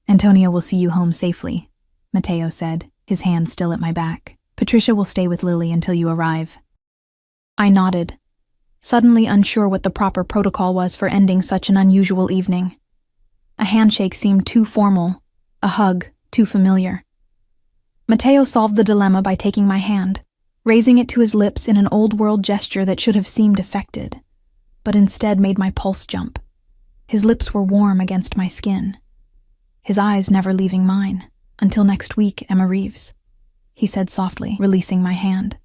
Antonio will see you home safely, Matteo said, his hand still at my back. Patricia will stay with Lily until you arrive. I nodded, suddenly unsure what the proper protocol was for ending such an unusual evening. A handshake seemed too formal, a hug too familiar. Matteo solved the dilemma by taking my hand, raising it to his lips in an old-world gesture that should have seemed affected, but instead made my pulse jump. His lips were warm against my skin, his eyes never leaving mine. Until next week, Emma Reeves, he said softly, releasing my hand.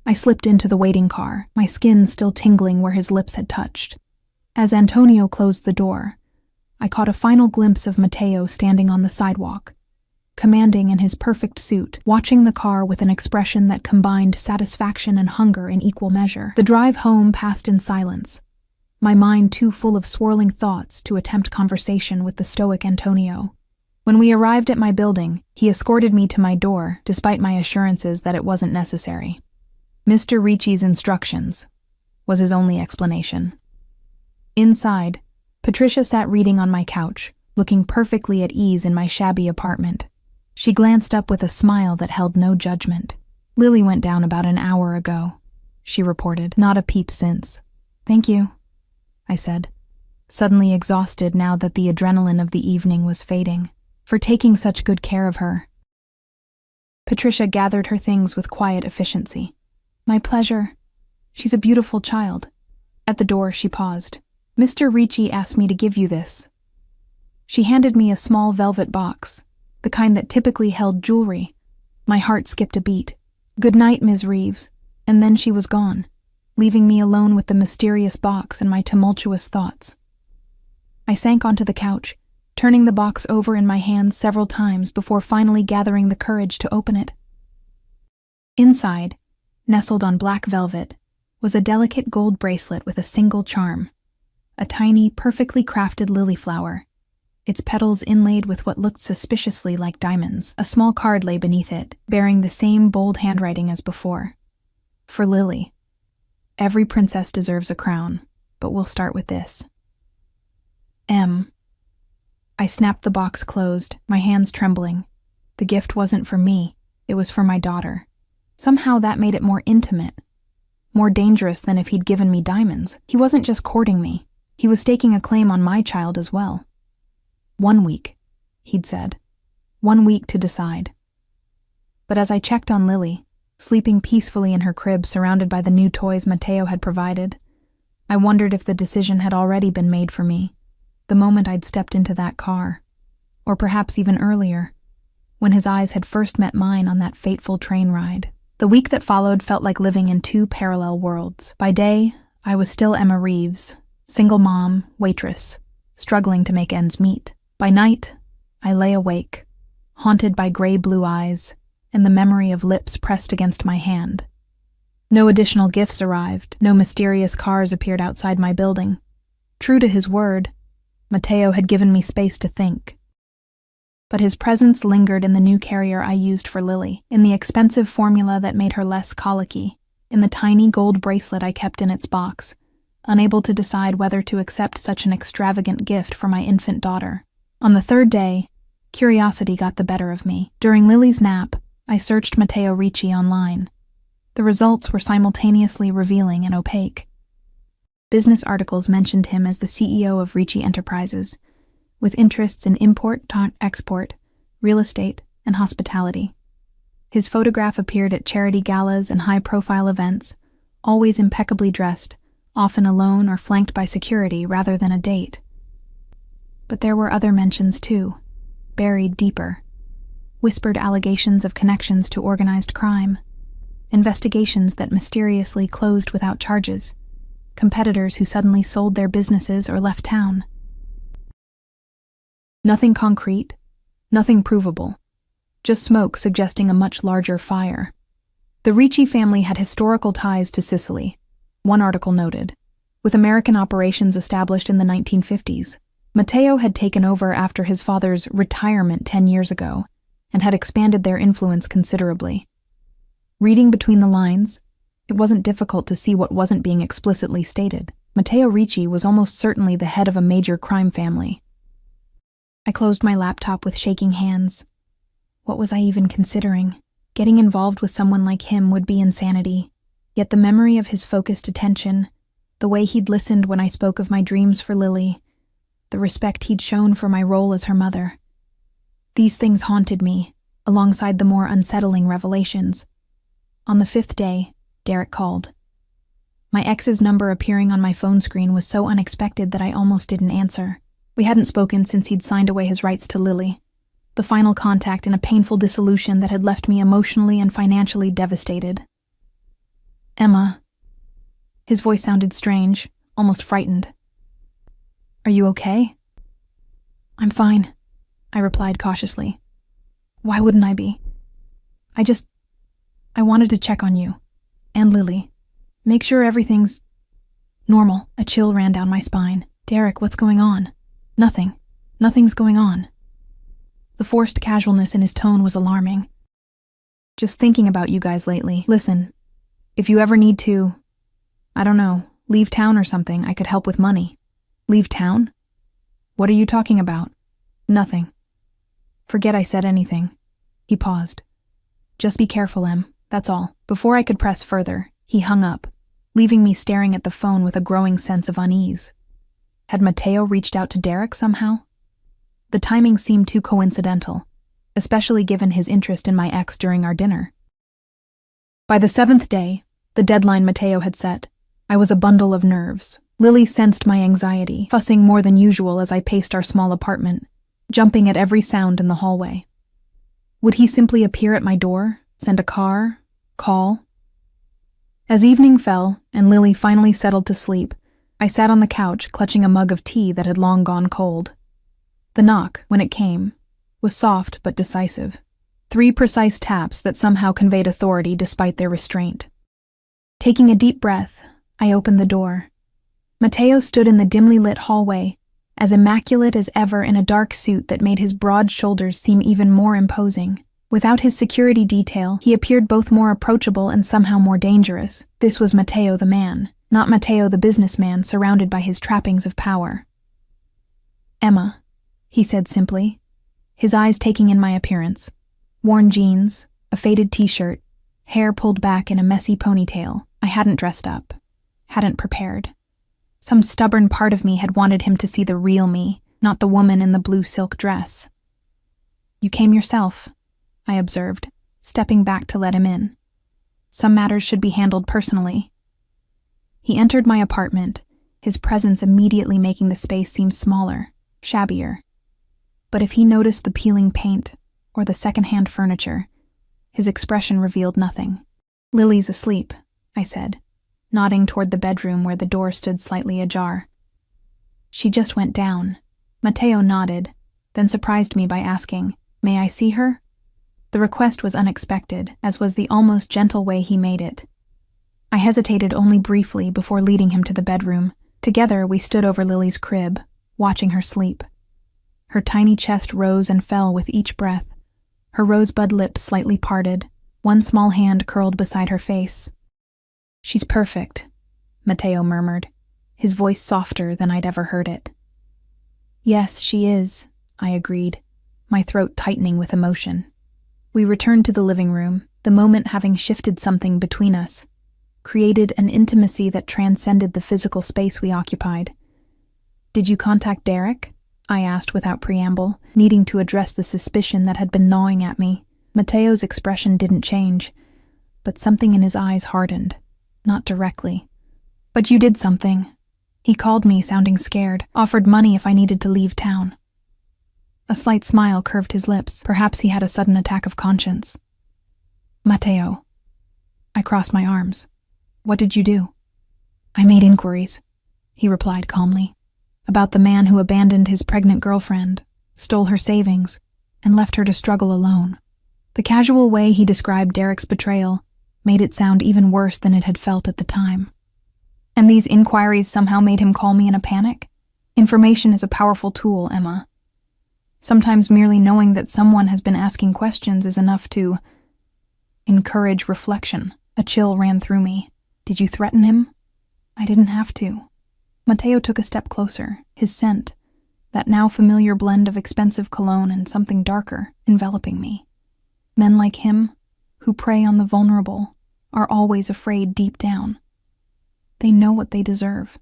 I slipped into the waiting car, my skin still tingling where his lips had touched. As Antonio closed the door, I caught a final glimpse of Matteo standing on the sidewalk, commanding in his perfect suit, watching the car with an expression that combined satisfaction and hunger in equal measure. The drive home passed in silence, my mind too full of swirling thoughts to attempt conversation with the stoic Antonio. When we arrived at my building, he escorted me to my door, despite my assurances that it wasn't necessary. Mr. Ricci's instructions was his only explanation. Inside, Patricia sat reading on my couch, looking perfectly at ease in my shabby apartment. She glanced up with a smile that held no judgment. "Lily went down about an hour ago," she reported. "Not a peep since." "Thank you," I said, suddenly exhausted now that the adrenaline of the evening was fading, "for taking such good care of her." Patricia gathered her things with quiet efficiency. "My pleasure. She's a beautiful child." At the door, she paused. "Mr. Ricci asked me to give you this." She handed me a small velvet box, the kind that typically held jewelry. My heart skipped a beat. "Good night, Ms. Reeves," and then she was gone, leaving me alone with the mysterious box and my tumultuous thoughts. I sank onto the couch, turning the box over in my hands several times before finally gathering the courage to open it. Inside, nestled on black velvet, was a delicate gold bracelet with a single charm, a tiny, perfectly crafted lily flower, its petals inlaid with what looked suspiciously like diamonds. A small card lay beneath it, bearing the same bold handwriting as before. "For Lily. Every princess deserves a crown, but we'll start with this. M." I snapped the box closed, my hands trembling. The gift wasn't for me, it was for my daughter. Somehow that made it more intimate, more dangerous than if he'd given me diamonds. He wasn't just courting me, he was staking a claim on my child as well. 1 week, he'd said. 1 week to decide. But as I checked on Lily, sleeping peacefully in her crib surrounded by the new toys Matteo had provided, I wondered if the decision had already been made for me, the moment I'd stepped into that car, or perhaps even earlier, when his eyes had first met mine on that fateful train ride. The week that followed felt like living in two parallel worlds. By day, I was still Emma Reeves, single mom, waitress, struggling to make ends meet. By night, I lay awake, haunted by gray-blue eyes and the memory of lips pressed against my hand. No additional gifts arrived, no mysterious cars appeared outside my building. True to his word, Matteo had given me space to think. But his presence lingered in the new carrier I used for Lily, in the expensive formula that made her less colicky, in the tiny gold bracelet I kept in its box, unable to decide whether to accept such an extravagant gift for my infant daughter. On the third day, curiosity got the better of me. During Lily's nap, I searched Matteo Ricci online. The results were simultaneously revealing and opaque. Business articles mentioned him as the CEO of Ricci Enterprises, with interests in import, export, real estate, and hospitality. His photograph appeared at charity galas and high-profile events, always impeccably dressed, often alone or flanked by security rather than a date. But there were other mentions too, buried deeper. Whispered allegations of connections to organized crime, investigations that mysteriously closed without charges, competitors who suddenly sold their businesses or left town. Nothing concrete, nothing provable, just smoke suggesting a much larger fire. The Ricci family had historical ties to Sicily, one article noted, with American operations established in the 1950s. Matteo had taken over after his father's retirement 10 years ago and had expanded their influence considerably. Reading between the lines, it wasn't difficult to see what wasn't being explicitly stated. Matteo Ricci was almost certainly the head of a major crime family. I closed my laptop with shaking hands. What was I even considering? Getting involved with someone like him would be insanity. Yet the memory of his focused attention, the way he'd listened when I spoke of my dreams for Lily, the respect he'd shown for my role as her mother. These things haunted me, alongside the more unsettling revelations. On the 5th day, Derek called. My ex's number appearing on my phone screen was so unexpected that I almost didn't answer. We hadn't spoken since he'd signed away his rights to Lily, the final contact in a painful dissolution that had left me emotionally and financially devastated. "Emma." His voice sounded strange, almost frightened. Are you okay?" "I'm fine," I replied cautiously. "Why wouldn't I be? I wanted to check on you. And Lily. Make sure everything's normal." A chill ran down my spine. "Derek, what's going on?" "Nothing. Nothing's going on." The forced casualness in his tone was alarming. "Just thinking about you guys lately. Listen, if you ever need to, I don't know, leave town or something, I could help with money." "Leave town? What are you talking about?" "Nothing. Forget I said anything." He paused. "Just be careful, Em, that's all." Before I could press further, he hung up, leaving me staring at the phone with a growing sense of unease. Had Mateo reached out to Derek somehow? The timing seemed too coincidental, especially given his interest in my ex during our dinner. By the 7th day, the deadline Mateo had set, I was a bundle of nerves. Lily sensed my anxiety, fussing more than usual as I paced our small apartment, jumping at every sound in the hallway. Would he simply appear at my door, send a car, call? As evening fell and Lily finally settled to sleep, I sat on the couch clutching a mug of tea that had long gone cold. The knock, when it came, was soft but decisive. 3 precise taps that somehow conveyed authority despite their restraint. Taking a deep breath, I opened the door. Mateo stood in the dimly lit hallway, as immaculate as ever in a dark suit that made his broad shoulders seem even more imposing. Without his security detail, he appeared both more approachable and somehow more dangerous. This was Mateo the man, not Mateo the businessman surrounded by his trappings of power. "Emma," he said simply, his eyes taking in my appearance. Worn jeans, a faded t-shirt, hair pulled back in a messy ponytail. I hadn't dressed up, hadn't prepared. Some stubborn part of me had wanted him to see the real me, not the woman in the blue silk dress. "You came yourself," I observed, stepping back to let him in. Some matters should be handled personally. He entered my apartment, his presence immediately making the space seem smaller, shabbier. But if he noticed the peeling paint or the second-hand furniture, his expression revealed nothing. "Lily's asleep," I said, nodding toward the bedroom where the door stood slightly ajar. "She just went down." Mateo nodded, then surprised me by asking, "May I see her?" The request was unexpected, as was the almost gentle way he made it. I hesitated only briefly before leading him to the bedroom. Together we stood over Lily's crib, watching her sleep. Her tiny chest rose and fell with each breath, her rosebud lips slightly parted, one small hand curled beside her face. "She's perfect," Mateo murmured, his voice softer than I'd ever heard it. "Yes, she is," I agreed, my throat tightening with emotion. We returned to the living room, the moment having shifted something between us, created an intimacy that transcended the physical space we occupied. "Did you contact Derek?" I asked without preamble, needing to address the suspicion that had been gnawing at me. Mateo's expression didn't change, but something in his eyes hardened. Not directly. "But you did something." He called me, sounding scared, offered money if I needed to leave town. A slight smile curved his lips. Perhaps he had a sudden attack of conscience. "Mateo." I crossed my arms. "What did you do?" "I made inquiries," he replied calmly, "about the man who abandoned his pregnant girlfriend, stole her savings, and left her to struggle alone." The casual way he described Derek's betrayal made it sound even worse than it had felt at the time. "And these inquiries somehow made him call me in a panic? Information is a powerful tool, Emma. Sometimes merely knowing that someone has been asking questions is enough to encourage reflection." A chill ran through me. "Did you threaten him?" "I didn't have to." Mateo took a step closer, his scent, that now familiar blend of expensive cologne and something darker, enveloping me. Men like him, who prey on the vulnerable, are always afraid deep down. They know what they deserve.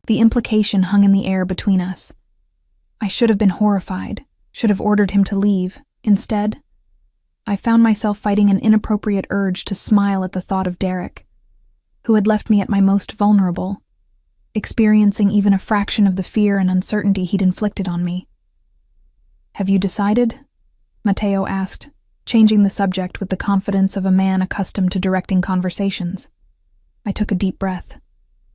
The implication hung in the air between us. I should have been horrified, should have ordered him to leave. Instead, I found myself fighting an inappropriate urge to smile at the thought of Derek, who had left me at my most vulnerable, experiencing even a fraction of the fear and uncertainty he'd inflicted on me. "Have you decided?" Mateo asked, changing the subject with the confidence of a man accustomed to directing conversations. I took a deep breath.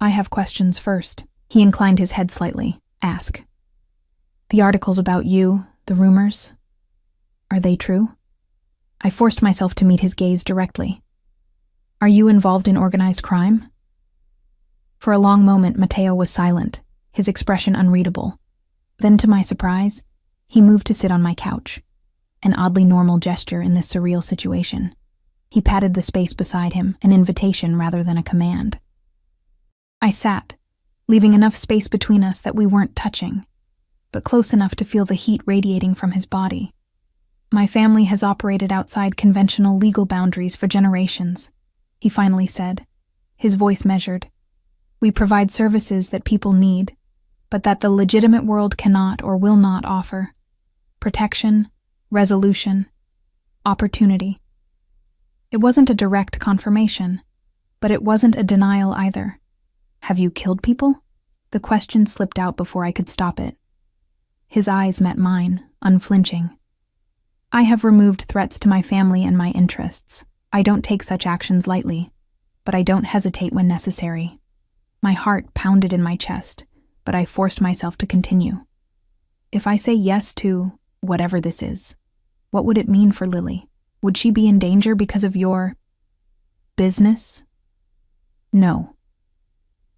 "I have questions first." He inclined his head slightly. Ask. The articles about you, the rumors, are they true? I forced myself to meet his gaze directly. Are you involved in organized crime? For a long moment, Mateo was silent, his expression unreadable. Then, to my surprise, he moved to sit on my couch, an oddly normal gesture in this surreal situation. He patted the space beside him, an invitation rather than a command. I sat, leaving enough space between us that we weren't touching, but close enough to feel the heat radiating from his body. My family has operated outside conventional legal boundaries for generations, he finally said, his voice measured. We provide services that people need, but that the legitimate world cannot or will not offer. Protection, resolution, opportunity. It wasn't a direct confirmation, but it wasn't a denial either. Have you killed people? The question slipped out before I could stop it. His eyes met mine, unflinching. I have removed threats to my family and my interests. I don't take such actions lightly, but I don't hesitate when necessary. My heart pounded in my chest, but I forced myself to continue. If I say yes to whatever this is, what would it mean for Lily? Would she be in danger because of your business? No.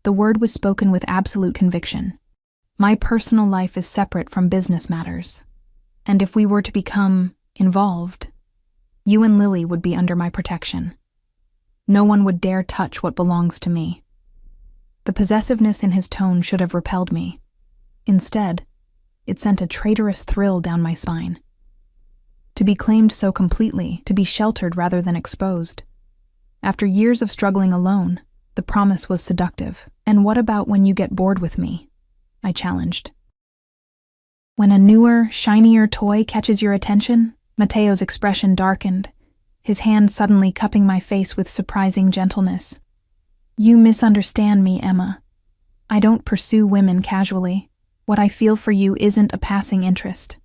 The word was spoken with absolute conviction. My personal life is separate from business matters, and if we were to become involved, you and Lily would be under my protection. No one would dare touch what belongs to me. The possessiveness in his tone should have repelled me. Instead, it sent a traitorous thrill down my spine. To be claimed so completely, to be sheltered rather than exposed. After years of struggling alone, the promise was seductive. And what about when you get bored with me? I challenged. When a newer, shinier toy catches your attention? Mateo's expression darkened, his hand suddenly cupping my face with surprising gentleness. You misunderstand me, Emma. I don't pursue women casually. What I feel for you isn't a passing interest.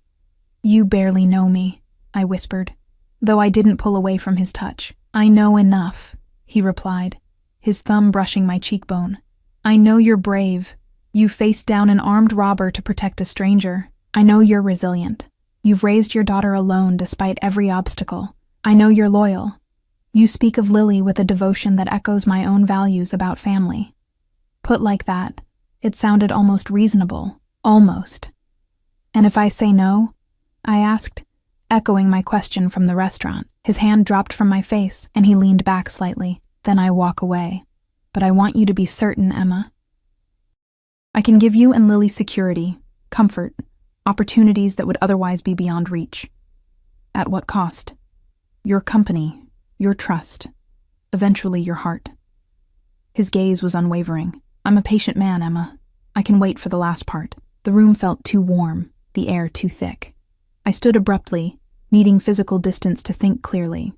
You barely know me, I whispered, though I didn't pull away from his touch. I know enough, he replied, his thumb brushing my cheekbone. I know you're brave. You faced down an armed robber to protect a stranger. I know you're resilient. You've raised your daughter alone despite every obstacle. I know you're loyal. You speak of Lily with a devotion that echoes my own values about family. Put like that, it sounded almost reasonable. Almost. And if I say no? I asked, echoing my question from the restaurant. His hand dropped from my face, and he leaned back slightly. Then I walk away. But I want you to be certain, Emma. I can give you and Lily security, comfort, opportunities that would otherwise be beyond reach. At what cost? Your company, your trust, eventually your heart. His gaze was unwavering. I'm a patient man, Emma. I can wait for the last part. The room felt too warm, the air too thick. I stood abruptly, needing physical distance to think clearly.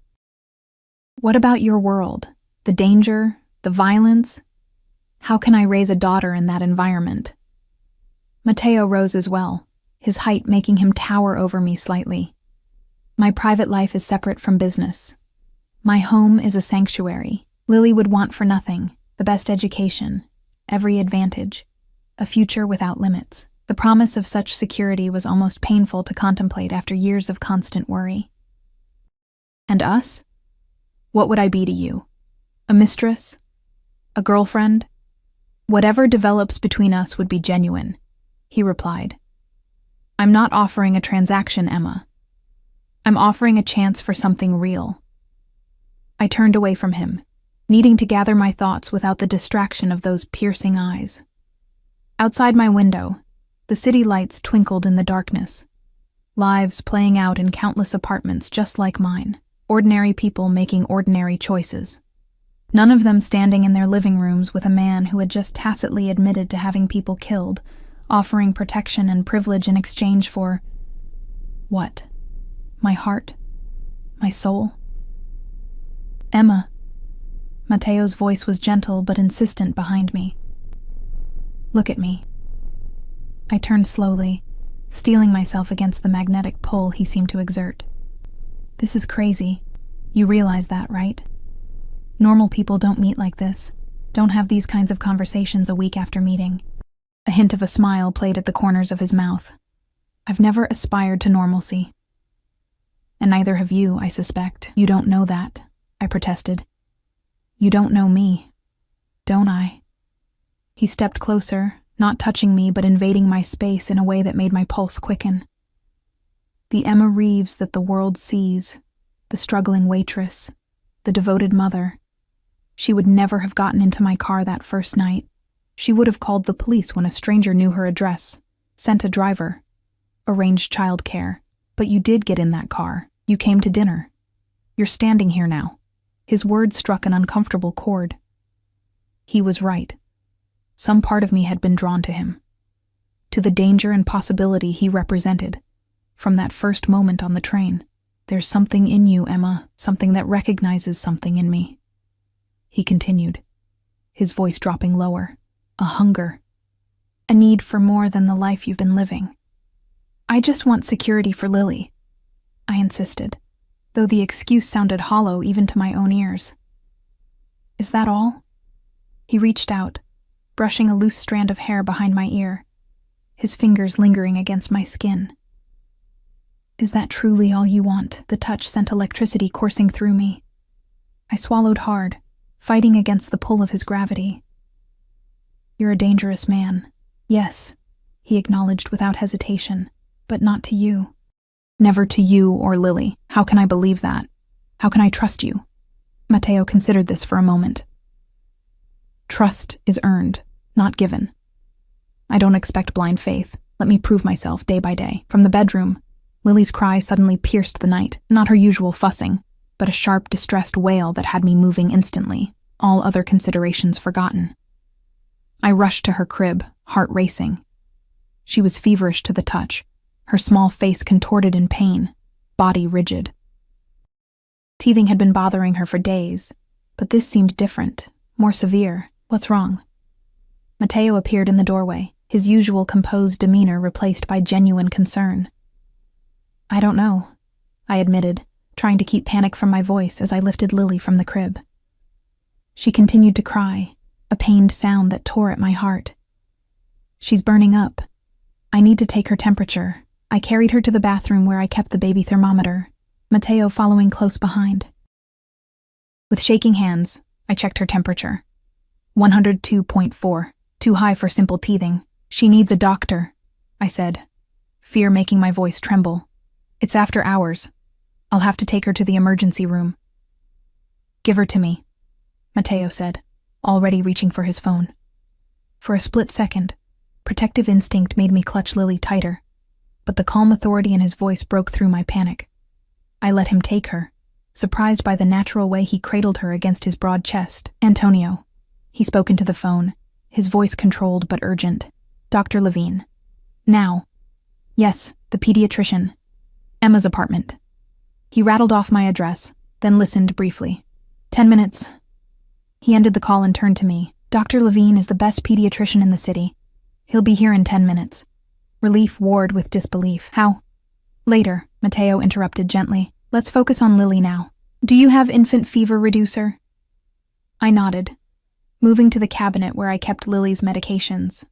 What about your world? The danger, the violence? How can I raise a daughter in that environment? Mateo rose as well, his height making him tower over me slightly. My private life is separate from business. My home is a sanctuary. Lily would want for nothing, the best education, every advantage, a future without limits. The promise of such security was almost painful to contemplate after years of constant worry. And us? What would I be to you? A mistress? A girlfriend? Whatever develops between us would be genuine, he replied. I'm not offering a transaction, Emma. I'm offering a chance for something real. I turned away from him, needing to gather my thoughts without the distraction of those piercing eyes. Outside my window, the city lights twinkled in the darkness. Lives playing out in countless apartments just like mine, ordinary people making ordinary choices. None of them standing in their living rooms with a man who had just tacitly admitted to having people killed, offering protection and privilege in exchange for... what? My heart? My soul? Emma. Mateo's voice was gentle but insistent behind me. Look at me. I turned slowly, steeling myself against the magnetic pull he seemed to exert. This is crazy. You realize that, right? Normal people don't meet like this, don't have these kinds of conversations a week after meeting. A hint of a smile played at the corners of his mouth. I've never aspired to normalcy. And neither have you, I suspect. You don't know that, I protested. You don't know me, don't I? He stepped closer, not touching me but invading my space in a way that made my pulse quicken. The Emma Reeves that the world sees, the struggling waitress, the devoted mother. She would never have gotten into my car that first night. She would have called the police when a stranger knew her address, sent a driver, arranged childcare. But you did get in that car. You came to dinner. You're standing here now. His words struck an uncomfortable chord. He was right. Some part of me had been drawn to him, to the danger and possibility he represented. From that first moment on the train, there's something in you, Emma, something that recognizes something in me. He continued, his voice dropping lower. A hunger. A need for more than the life you've been living. I just want security for Lily, I insisted, though the excuse sounded hollow even to my own ears. Is that all? He reached out, brushing a loose strand of hair behind my ear, his fingers lingering against my skin. Is that truly all you want? The touch sent electricity coursing through me. I swallowed hard, fighting against the pull of his gravity. You're a dangerous man. Yes, he acknowledged without hesitation, but not to you. Never to you or Lily. How can I believe that? How can I trust you? Matteo considered this for a moment. Trust is earned, not given. I don't expect blind faith. Let me prove myself day by day. From the bedroom, Lily's cry suddenly pierced the night, not her usual fussing, but a sharp, distressed wail that had me moving instantly, all other considerations forgotten. I rushed to her crib, heart racing. She was feverish to the touch, her small face contorted in pain, body rigid. Teething had been bothering her for days, but this seemed different, more severe. What's wrong? Matteo appeared in the doorway, his usual composed demeanor replaced by genuine concern. I don't know, I admitted, trying to keep panic from my voice as I lifted Lily from the crib. She continued to cry, a pained sound that tore at my heart. She's burning up. I need to take her temperature. I carried her to the bathroom where I kept the baby thermometer, Matteo following close behind. With shaking hands, I checked her temperature. 102.4, too high for simple teething. She needs a doctor, I said, fear making my voice tremble. It's after hours. I'll have to take her to the emergency room. Give her to me, Matteo said, already reaching for his phone. For a split second, protective instinct made me clutch Lily tighter, but the calm authority in his voice broke through my panic. I let him take her, surprised by the natural way he cradled her against his broad chest. Antonio. He spoke into the phone, his voice controlled but urgent. Dr. Levine. Now. Yes, the pediatrician. Emma's apartment. He rattled off my address, then listened briefly. 10 minutes. He ended the call and turned to me. Dr. Levine is the best pediatrician in the city. He'll be here in 10 minutes. Relief warred with disbelief. How? Later, Matteo interrupted gently. Let's focus on Lily now. Do you have infant fever reducer? I nodded, moving to the cabinet where I kept Lily's medications.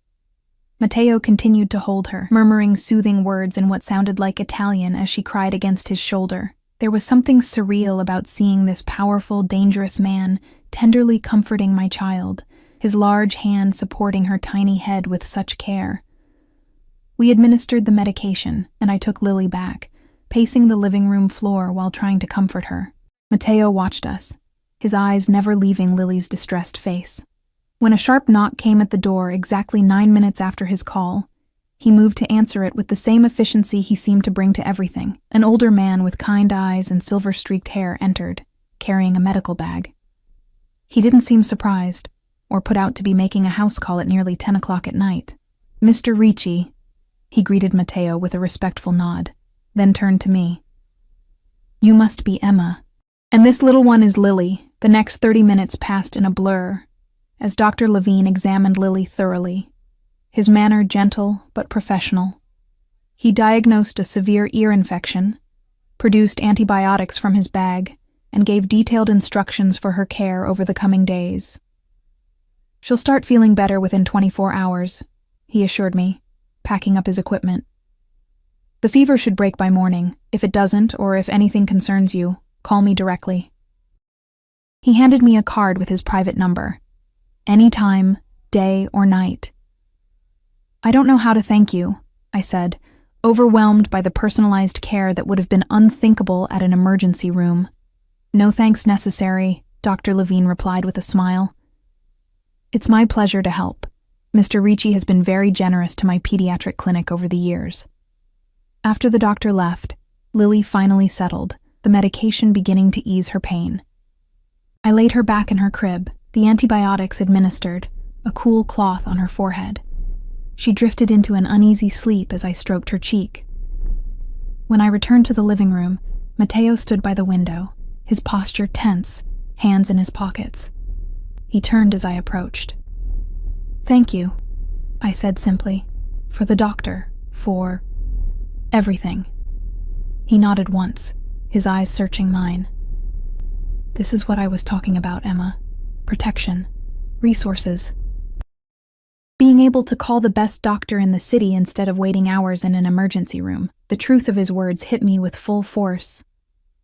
Matteo continued to hold her, murmuring soothing words in what sounded like Italian as she cried against his shoulder. There was something surreal about seeing this powerful, dangerous man tenderly comforting my child, his large hand supporting her tiny head with such care. We administered the medication, and I took Lily back, pacing the living room floor while trying to comfort her. Matteo watched us, his eyes never leaving Lily's distressed face. When a sharp knock came at the door exactly 9 minutes after his call, he moved to answer it with the same efficiency he seemed to bring to everything. An older man with kind eyes and silver-streaked hair entered, carrying a medical bag. He didn't seem surprised, or put out to be making a house call at nearly 10 o'clock at night. Mr. Ricci, he greeted Matteo with a respectful nod, then turned to me. You must be Emma. And this little one is Lily. The next 30 minutes passed in a blur, as Dr. Levine examined Lily thoroughly, his manner gentle but professional. He diagnosed a severe ear infection, produced antibiotics from his bag, and gave detailed instructions for her care over the coming days. She'll start feeling better within 24 hours, he assured me, packing up his equipment. "The fever should break by morning. If it doesn't, or if anything concerns you, call me directly." He handed me a card with his private number. Anytime, day or night. "I don't know how to thank you," I said, overwhelmed by the personalized care that would have been unthinkable at an emergency room. "No thanks necessary," Dr. Levine replied with a smile. "It's my pleasure to help. Mr. Ricci has been very generous to my pediatric clinic over the years." After the doctor left, Lily finally settled, the medication beginning to ease her pain. I laid her back in her crib, the antibiotics administered, a cool cloth on her forehead. She drifted into an uneasy sleep as I stroked her cheek. When I returned to the living room, Matteo stood by the window, his posture tense, hands in his pockets. He turned as I approached. "Thank you," I said simply, "for the doctor, for everything." He nodded once, his eyes searching mine. "This is what I was talking about, Emma. Protection. Resources. Being able to call the best doctor in the city instead of waiting hours in an emergency room." The truth of his words hit me with full force.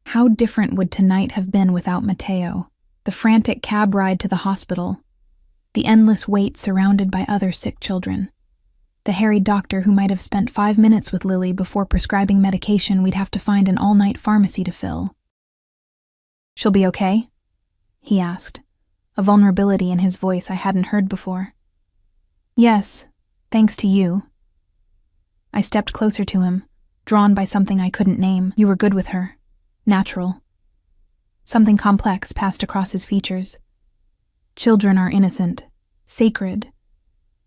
How different would tonight have been without Matteo? The frantic cab ride to the hospital. The endless wait surrounded by other sick children. The harried doctor who might have spent 5 minutes with Lily before prescribing medication we'd have to find an all-night pharmacy to fill. "She'll be okay?" he asked, a vulnerability in his voice I hadn't heard before. "Yes, thanks to you." I stepped closer to him, drawn by something I couldn't name. "You were good with her. Natural." Something complex passed across his features. "Children are innocent, sacred.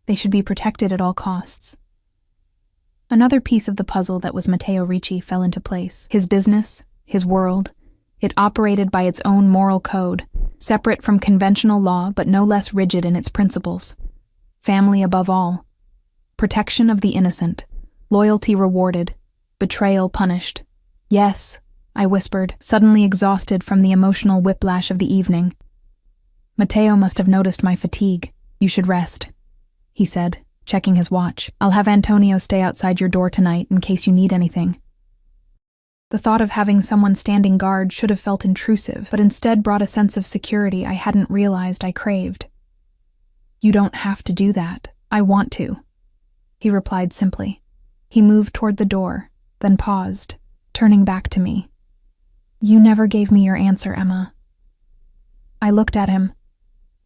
They should be protected at all costs." Another piece of the puzzle that was Matteo Ricci fell into place. His business, his world, it operated by its own moral code, separate from conventional law but no less rigid in its principles. Family above all. Protection of the innocent. Loyalty rewarded. Betrayal punished. "Yes," I whispered, suddenly exhausted from the emotional whiplash of the evening. Matteo must have noticed my fatigue. "You should rest," he said, checking his watch. "I'll have Antonio stay outside your door tonight in case you need anything." The thought of having someone standing guard should have felt intrusive, but instead brought a sense of security I hadn't realized I craved. "You don't have to do that. I want to," he replied simply. He moved toward the door, then paused, turning back to me. "You never gave me your answer, Emma." I looked at him.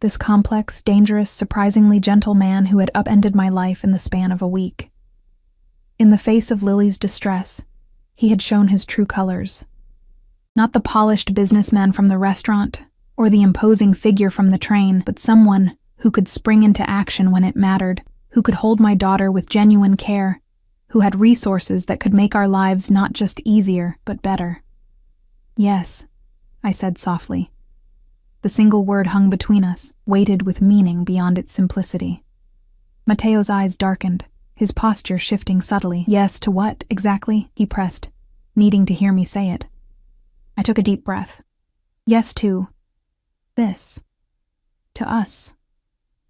This complex, dangerous, surprisingly gentle man who had upended my life in the span of a week. In the face of Lily's distress, he had shown his true colors. Not the polished businessman from the restaurant, or the imposing figure from the train, but someone who could spring into action when it mattered, who could hold my daughter with genuine care, who had resources that could make our lives not just easier, but better. "Yes," I said softly. The single word hung between us, weighted with meaning beyond its simplicity. Matteo's eyes darkened, his posture shifting subtly. "Yes, to what, exactly?" he pressed, needing to hear me say it. I took a deep breath. "Yes to this. To us.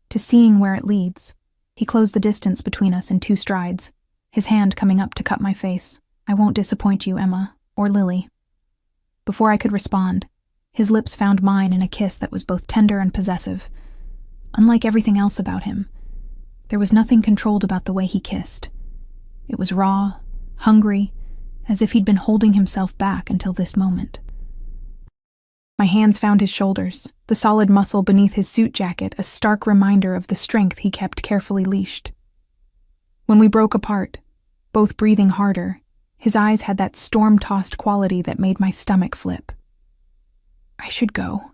To seeing where it leads." He closed the distance between us in 2 strides, his hand coming up to cut my face. "I won't disappoint you, Emma, or Lily." Before I could respond, his lips found mine in a kiss that was both tender and possessive. Unlike everything else about him, there was nothing controlled about the way he kissed. It was raw, hungry, as if he'd been holding himself back until this moment. My hands found his shoulders, the solid muscle beneath his suit jacket a stark reminder of the strength he kept carefully leashed. When we broke apart, both breathing harder, his eyes had that storm-tossed quality that made my stomach flip. "I should go,"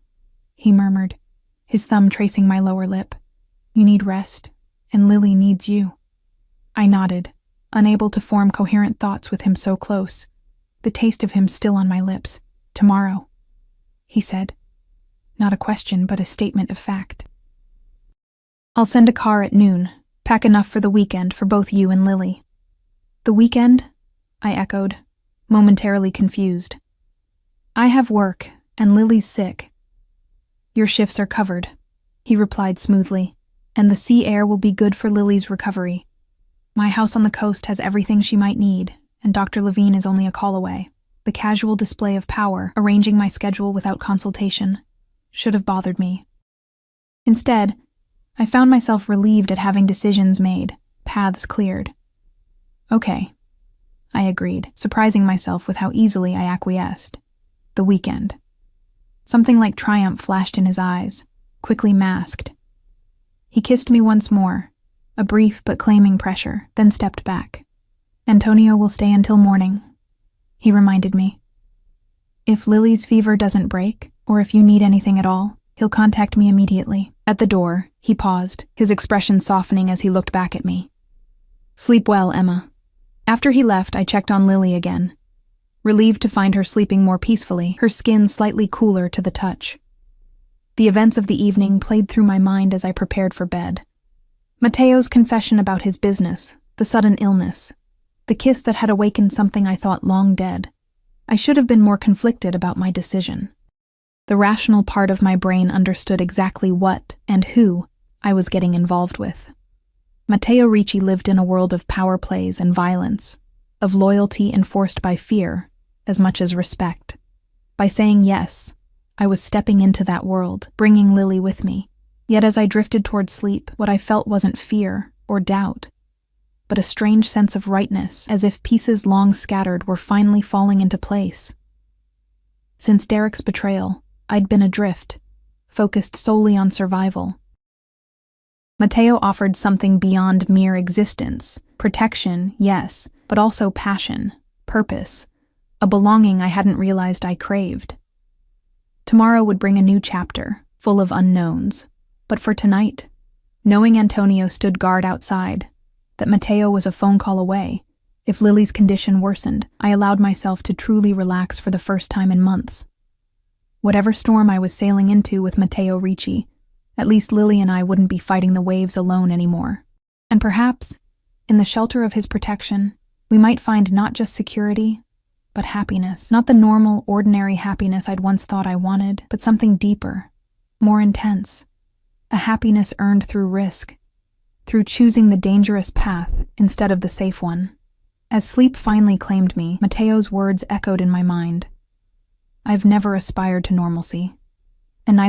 he murmured, his thumb tracing my lower lip. "You need rest, and Lily needs you." I nodded, unable to form coherent thoughts with him so close, the taste of him still on my lips. "Tomorrow," he said. Not a question, but a statement of fact. "I'll send a car at noon. Pack enough for the weekend for both you and Lily." "The weekend?" I echoed, momentarily confused. "I have work, and Lily's sick." "Your shifts are covered," he replied smoothly, "and the sea air will be good for Lily's recovery. My house on the coast has everything she might need, and Dr. Levine is only a call away. The casual display of power, arranging my schedule without consultation, should have bothered me. Instead, I found myself relieved at having decisions made, paths cleared. Okay, I agreed, surprising myself with how easily I acquiesced. The weekend. Something like triumph flashed in his eyes, quickly masked. He kissed me once more, a brief but claiming pressure, then stepped back. Antonio will stay until morning, he reminded me. If Lily's fever doesn't break, or if you need anything at all, he'll contact me immediately. At the door, he paused, his expression softening as he looked back at me. Sleep well, Emma. After he left, I checked on Lily again, relieved to find her sleeping more peacefully, her skin slightly cooler to the touch. The events of the evening played through my mind as I prepared for bed. Mateo's confession about his business, the sudden illness, the kiss that had awakened something I thought long dead. I should have been more conflicted about my decision. The rational part of my brain understood exactly what and who I was getting involved with. Matteo Ricci lived in a world of power plays and violence, of loyalty enforced by fear as much as respect. By saying yes, I was stepping into that world, bringing Lily with me. Yet as I drifted toward sleep, what I felt wasn't fear or doubt, but a strange sense of rightness, as if pieces long scattered were finally falling into place. Since Derek's betrayal, I'd been adrift, focused solely on survival. Matteo offered something beyond mere existence, protection, yes, but also passion, purpose, a belonging I hadn't realized I craved. Tomorrow would bring a new chapter, full of unknowns, but for tonight, knowing Antonio stood guard outside, that Matteo was a phone call away, if Lily's condition worsened, I allowed myself to truly relax for the first time in months. Whatever storm I was sailing into with Matteo Ricci, at least Lily and I wouldn't be fighting the waves alone anymore. And perhaps, in the shelter of his protection, we might find not just security, but happiness. Not the normal, ordinary happiness I'd once thought I wanted, but something deeper, more intense. A happiness earned through risk, through choosing the dangerous path instead of the safe one. As sleep finally claimed me, Matteo's words echoed in my mind. I've never aspired to normalcy.